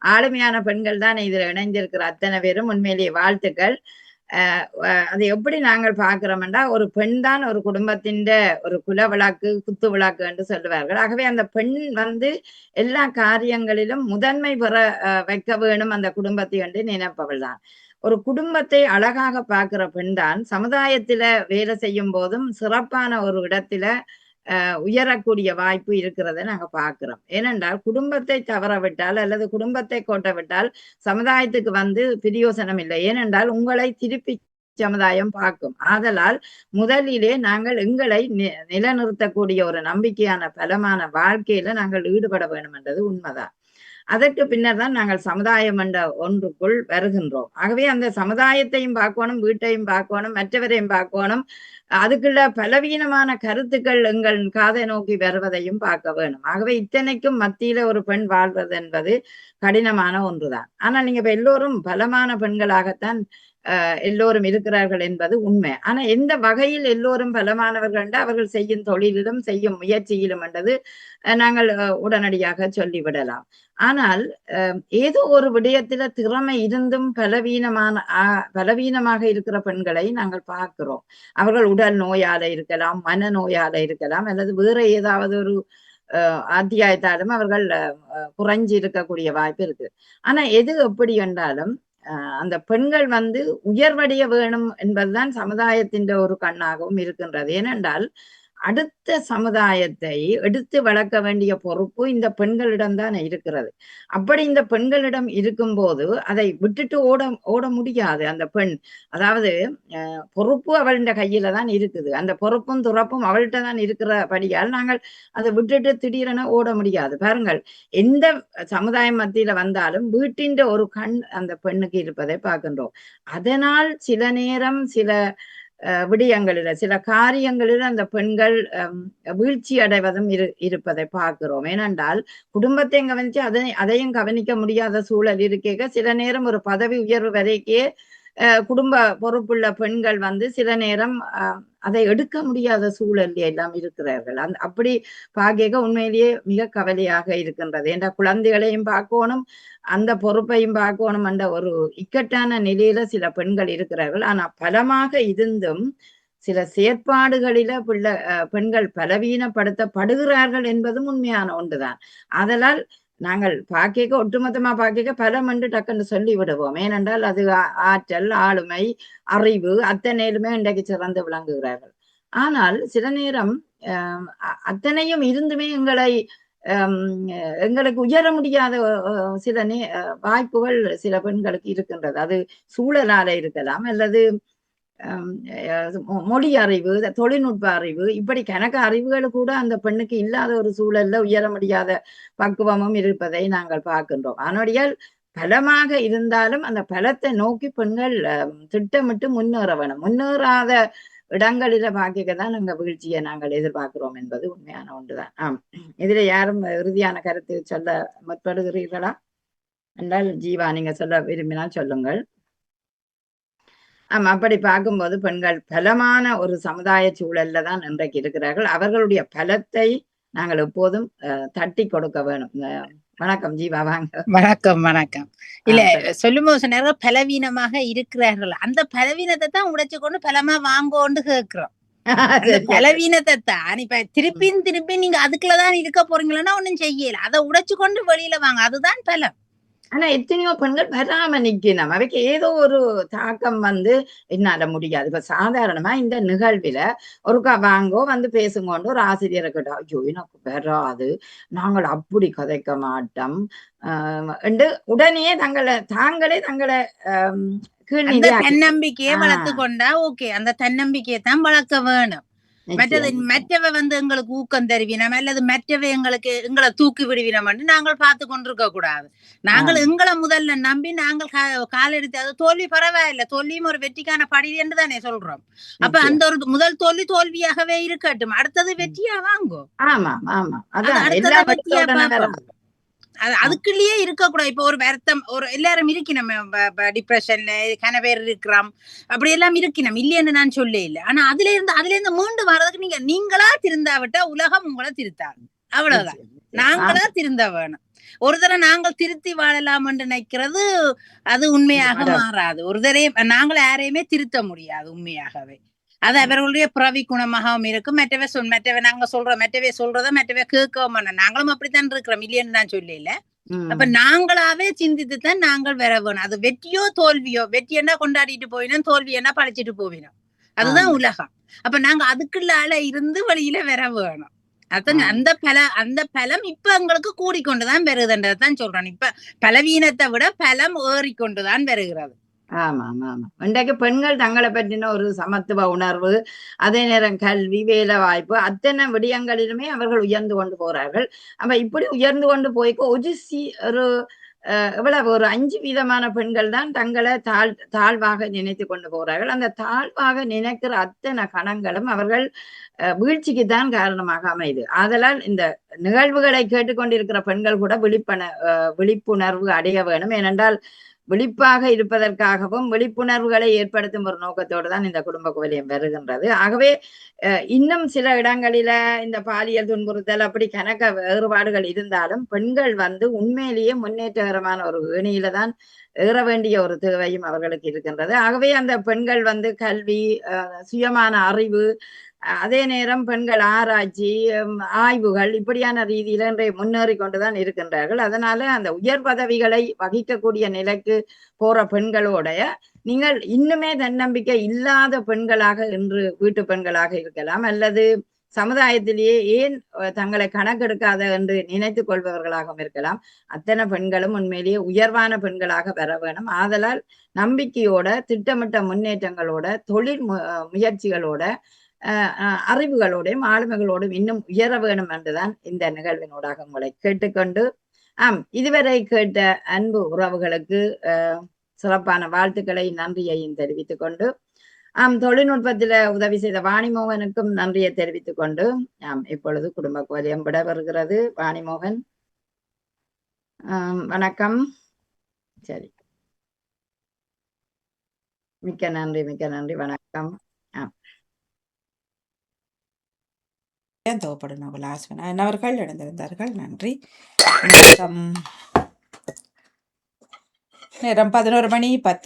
ஆளுமையான பெண்கள் தான் இதுல இணைந்திருக்கிற அத்தனை பேரும். உண்மையிலேயே வாழ்த்துக்கள். அது எப்படி நாங்கள் பார்க்கிறோம்னா, ஒரு பெண் தான் ஒரு குடும்பத்தின் ஒரு குல விளக்கு, குத்து விளக்கு என்று சொல்லுவார்கள். ஆகவே அந்த பெண் எல்லா காரியங்களிலும் முதன்மை பெற வைக்க வேணும் அந்த குடும்பத்தை என்று நினைப்பவள் தான். ஒரு குடும்பத்தை அழகாக பார்க்கிற பெண் தான் சமுதாயத்தில வேலை செய்யும் போதும் சிறப்பான ஒரு இடத்துல உயரக்கூடிய வாய்ப்பு இருக்கிறத நாங்க பார்க்கிறோம். ஏனென்றால் குடும்பத்தை தவற விட்டால் அல்லது குடும்பத்தை கோட்ட விட்டால் சமுதாயத்துக்கு வந்து பிரயோசனம் இல்லை. ஏனென்றால் உங்களை திருப்பி சமுதாயம் பார்க்கும். ஆதலால் முதலிலே நாங்கள் எங்களை நிலைநிறுத்தக்கூடிய ஒரு நம்பிக்கையான பலமான வாழ்க்கையில நாங்கள் ஈடுபட வேண்டும் என்றது உண்மைதான். அதற்கு பின்னர் தான் நாங்கள் சமுதாயம் என்ற ஒன்றுக்குள் வருகின்றோம். ஆகவே அந்த சமுதாயத்தையும் பார்க்கணும், வீட்டையும் பார்க்கணும், மற்றவரையும் பார்க்கணும். அதுக்குள்ள பலவீனமான கருத்துக்கள் எங்கள் காதை நோக்கி வருவதையும் பார்க்க வேணும். ஆகவே இத்தனைக்கும் மத்தியில ஒரு பெண் வாழ்வது என்பது கடினமான ஒன்றுதான். ஆனால் நீங்க இப்ப எல்லோரும் பலமான பெண்களாகத்தான் எல்லோரும் இருக்கிறார்கள் என்பது உண்மை. ஆனா எந்த வகையில் எல்லோரும் பலமானவர்கள் என்று அவர்கள் செய்யும் தொழிலிலும் செய்யும் முயற்சியிலும் என்றது நாங்கள் உடனடியாக சொல்லிவிடலாம். ஆனால் ஏதோ ஒரு விடயத்துல திறமை இருந்தும் பலவீனமாக இருக்கிற பெண்களை நாங்கள் பார்க்கிறோம். அவர்கள் உடல் நோயால இருக்கலாம், மன நோயால இருக்கலாம், அல்லது வேற ஏதாவது ஒரு அத்தியாயத்தாலும் அவர்கள் குறைஞ்சி இருக்கக்கூடிய வாய்ப்பு இருக்கு. ஆனா எது எப்படி என்றாலும் அந்த பெண்கள் வந்து உயர்வடைய வேணும் என்பதுதான் சமுதாயத்தின் ஒரு கண்ணாகவும் இருக்கின்றது. ஏனென்றால் அடுத்த சமுதாயத்தை எடுத்து வளர்க்க வேண்டிய பொறுப்பு இந்த பெண்களிடம்தான் இருக்கிறது. அப்படி இந்த பெண்களிடம் இருக்கும்போது அதை விட்டுட்டு ஓட முடியாது. அந்த பெண், அதாவது பொறுப்பு அவளின் கையில தான் இருக்குது. அந்த பொறுப்பும் துறப்பும் அவள்கிட்ட தான் இருக்கிறபடியால் நாங்கள் அதை விட்டுட்டு திடீரென ஓட முடியாது. பாருங்கள், எந்த சமுதாயம் மத்தியில வந்தாலும் வீட்டின் ஒரு கண் அந்த பெண்ணுக்கு இருப்பதை பார்க்கின்றோம். அதனால் சில நேரம் சில விடயங்களில சில காரியங்களில் அந்த பெண்கள் வீழ்ச்சி அடைவதும் இருப்பதை பார்க்கிறோம். ஏனென்றால் குடும்பத்தையும் கவனிச்சு அதையும் கவனிக்க முடியாத சூழல் இருக்கேங்க. சில நேரம் ஒரு பதவி உயர்வு வரைக்கே குடும்ப பொறுப்புள்ள பெண்கள் வந்து சில நேரம் அதை எடுக்க முடியாத சூழல் எல்லாம் இருக்கிறார்கள். அப்படி பார்க்க உண்மையிலேயே மிக கவலையாக இருக்கின்றது. என்ற குழந்தைகளையும் பார்க்கணும், அந்த பொறுப்பையும் பார்க்கணும் என்ற ஒரு இக்கட்டான நிலையில சில பெண்கள் இருக்கிறார்கள். ஆனா பலமாக இருந்தும் சில செயற்பாடுகளில பெண்கள் பலவீனப்படுத்தப்படுகிறார்கள் என்பதும் உண்மையான ஒன்றுதான். அதனால் நாங்கள் பார்க்க ஒட்டுமொத்தமா பார்க்க பலம் என்று டக்குன்னு சொல்லி விடுவோம். ஏனென்றால் அது ஆற்றல், ஆளுமை, அறிவு அத்தனையிலுமே இன்றைக்கு சிறந்து விளங்குகிறார்கள். ஆனால் சில நேரம் அத்தனையும் இருந்துமே எங்களுக்கு உயர முடியாத சில வாய்ப்புகள் சில பெண்களுக்கு இருக்கின்றது. அது சூழலால இருக்கலாம், அல்லது மொழி அறிவு, தொழில்நுட்ப அறிவு, இப்படி கணக்கு அறிவுகள் கூட அந்த பெண்ணுக்கு இல்லாத ஒரு சூழல்ல உயர முடியாத பக்குவமும் இருப்பதை நாங்கள் பார்க்கின்றோம். அதனுடைய பலமாக இருந்தாலும் அந்த பலத்தை நோக்கி பெண்கள் திட்டமிட்டு முன்னேற வேணும். முன்னேறாத இடங்களில பார்க்கதான் நாங்க வீழ்ச்சியை நாங்கள் எதிர்பார்க்கிறோம் என்பது உண்மையான ஒன்றுதான். இதுல யாரும் இறுதியான கருத்து சொல்ல முற்படுகிறீர்களா என்றால் ஜீவா நீங்க சொல்ல விரும்பினால் சொல்லுங்கள். அப்படி பார்க்கும்போது பெண்கள் பலமான ஒரு சமுதாய சூழல்ல தான் இன்றைக்கு இருக்கிறார்கள். அவர்களுடைய பலத்தை நாங்கள் எப்போதும் தட்டி கொடுக்க வேணும். வணக்கம் ஜீவா, வாங்க. வணக்கம். வணக்கம். இல்ல சொல்லும் போது சொன்ன பலவீனமாக இருக்கிறார்கள். அந்த பலவீனத்தை தான் உடைச்சு கொண்டு பலமா வாங்கோன்னு கேட்கிறோம். பலவீனத்தை தான் இப்ப திருப்பி நீங்க அதுக்குள்ளதான் இருக்க போறீங்களா ஒண்ணும் செய்யல. அதை உடைச்சு கொண்டு வெளியில வாங்க, அதுதான் பலம். ஆனா எத்தனையோ பெண்கள் வராம நிக்கணும். அவைக்கு ஏதோ ஒரு தாக்கம் வந்து என்னால முடியாது. இப்ப சாதாரணமா இந்த நிகழ்வில ஒருக்கா வாங்கோ வந்து பேசுங்கோண்டு ஒரு ஆசிரியரை கேட்டா, ஐயோ எனக்கு வராது, நாங்கள் அப்படி கதைக்க மாட்டோம் என்று உடனே தாங்களே தங்களை தன்னம்பிக்கையை வளர்த்து கொண்டா ஓகே. அந்த தன்னம்பிக்கையை தான் வளர்க்க வேணும். மற்றவை வந்து எங்களுக்கு ஊக்கம் தருவினம் அல்லது மற்றவை எங்களை தூக்கி விடுவினம் நாங்கள் பார்த்து கொண்டிருக்க கூடாது. நாங்கள் எங்களை முதல்ல நம்பி நாங்கள் காலெடுத்து, அது தோல்வி பரவாயில்ல, தோல்வியும் ஒரு வெற்றிக்கான படி என்று தானே சொல்றோம். அப்ப அந்த ஒரு முதல் தோல்வியாகவே இருக்கட்டும், அடுத்தது வெற்றியா வாங்கும். அடுத்தது வெற்றியா பார்ப்போம். அதுக்குள்ளேயே இருக்கக்கூடாது. இப்ப ஒரு வருத்தம் எல்லாரும் இருக்கணும், டிப்ரெஷன்ல கன பேர் இருக்கிறோம், அப்படி எல்லாம் இருக்கணும், இல்லைன்னு நான் சொல்ல இல்லை. ஆனா அதுல இருந்து மீண்டு வர்றதுக்கு நீங்களா திருந்தாவிட்டா உலகம் உங்களை திருத்தாது. அவ்வளவுதான். நாங்களா திருந்த வேணும். ஒரு தடவை நாங்கள் திருத்தி வாழலாம் என்று நினைக்கிறது அது உண்மையாக மாறாது. ஒரு தடவை நாங்கள் யாரையுமே திருத்த முடியாது உண்மையாகவே. அது அவர்களுடைய பிறவி குணமாகவும் இருக்கும். மற்றவை நாங்க சொல்றத மற்றவை கேட்கவும் மாட்டோம். நாங்களும் அப்படித்தான் இருக்கிறோம், இல்லைன்னு நான் சொல்லல. அப்ப நாங்களாவே சிந்தித்து தான் நாங்கள் வர வேணும். அது வெற்றியோ தோல்வியோ, வெற்றி என்ன கொண்டாடிட்டு போயினோம், தோல்வி என்ன படிச்சுட்டு போவினோம், அதுதான் உலகம். அப்ப நாங்க அதுக்குள்ளால இருந்து வழியில வர வேணும். அதான் அந்த பலம் இப்ப எங்களுக்கு கூடிக்கொண்டுதான் வருதுன்றதான் சொல்றேன். இப்ப பலவீனத்தை விட பலம் ஏறிக்கொண்டுதான் வருகிறது. ஆமா ஆமா ஆமா. இன்றைக்கு பெண்கள் தங்களை பற்றின ஒரு சமத்துவ உணர்வு, அதே நேரம் கல்வி, வேலை வாய்ப்பு, அத்தனை விடயங்களிலுமே அவர்கள் உயர்ந்து கொண்டு போறார்கள். அப்ப இப்படி உயர்ந்து கொண்டு போய்க்கு ஒரு எவ்வளவு ஒரு 5% பெண்கள் தான் தங்களை தாழ்வாக நினைத்து கொண்டு போறார்கள். அந்த தாழ்வாக நினைக்கிற அத்தனை கணங்களும் அவர்கள் வீழ்ச்சிக்குத்தான் காரணமாக அமையுது. ஆதலால் இந்த நிகழ்வுகளை கேட்டுக்கொண்டிருக்கிற பெண்கள் கூட விழிப்புணர்வு அடைய வேணும். ஏனென்றால் விழிப்பாக இருப்பதற்காகவும் விழிப்புணர்வுகளை ஏற்படுத்தும் ஒரு நோக்கத்தோடு தான் இந்த குடும்ப குவலியம் வருகின்றது. ஆகவே இன்னும் சில இடங்களில இந்த பாலியல் துன்புறுத்தல் அப்படி கணக்க வேறுபாடுகள் இருந்தாலும் பெண்கள் உண்மையிலேயே முன்னேற்றகரமான ஒரு ஏணியில தான் ஏற வேண்டிய ஒரு தேவையும் அவர்களுக்கு இருக்கின்றது. ஆகவே அந்த பெண்கள் கல்வி, சுயமான அறிவு, அதே நேரம் பெண்கள் ஆராய்ச்சி, ஆய்வுகள் இப்படியான ரீதியில முன்னேறி கொண்டுதான் இருக்கின்றார்கள். அதனால அந்த உயர் பதவிகளை வகிக்கக்கூடிய நிலைக்கு போற பெண்களோடைய நீங்கள் இன்னுமே தன்னம்பிக்கை இல்லாத பெண்களாக இன்று வீட்டு பெண்களாக இருக்கலாம், அல்லது சமுதாயத்திலேயே ஏன் தங்களை கணக்கெடுக்காத என்று நினைத்துக் கொள்பவர்களாகவும் இருக்கலாம். அத்தனை பெண்களும் உண்மையிலேயே உயர்வான பெண்களாக வர வேணும். ஆதலால் நம்பிக்கையோட, திட்டமிட்ட முன்னேற்றங்களோட, தொழில் முயற்சிகளோட, அறிவுகளோடையும் ஆளுமைகளோடும் இன்னும் உயர வேணும் என்றுதான் இந்த நிகழ்வினூடாக உங்களை கேட்டுக்கொண்டு, இதுவரை கேட்ட அன்பு உறவுகளுக்கு சிறப்பான வாழ்த்துக்களை, நன்றியையும் தெரிவித்துக் கொண்டு, தொழில்நுட்பத்தில உதவி செய்த வாணிமோகனுக்கும் நன்றியை தெரிவித்துக் கொண்டு, இப்பொழுது குடும்ப குவலியம் விட வருகிறது. வாணிமோகன், வணக்கம். சரி, மிக்க நன்றி, மிக்க நன்றி, வணக்கம். தோப்படும் லாஸ்வனா அவர்கள் இணைந்திருந்தார்கள். நன்றி. நேரம் 11 மணி 10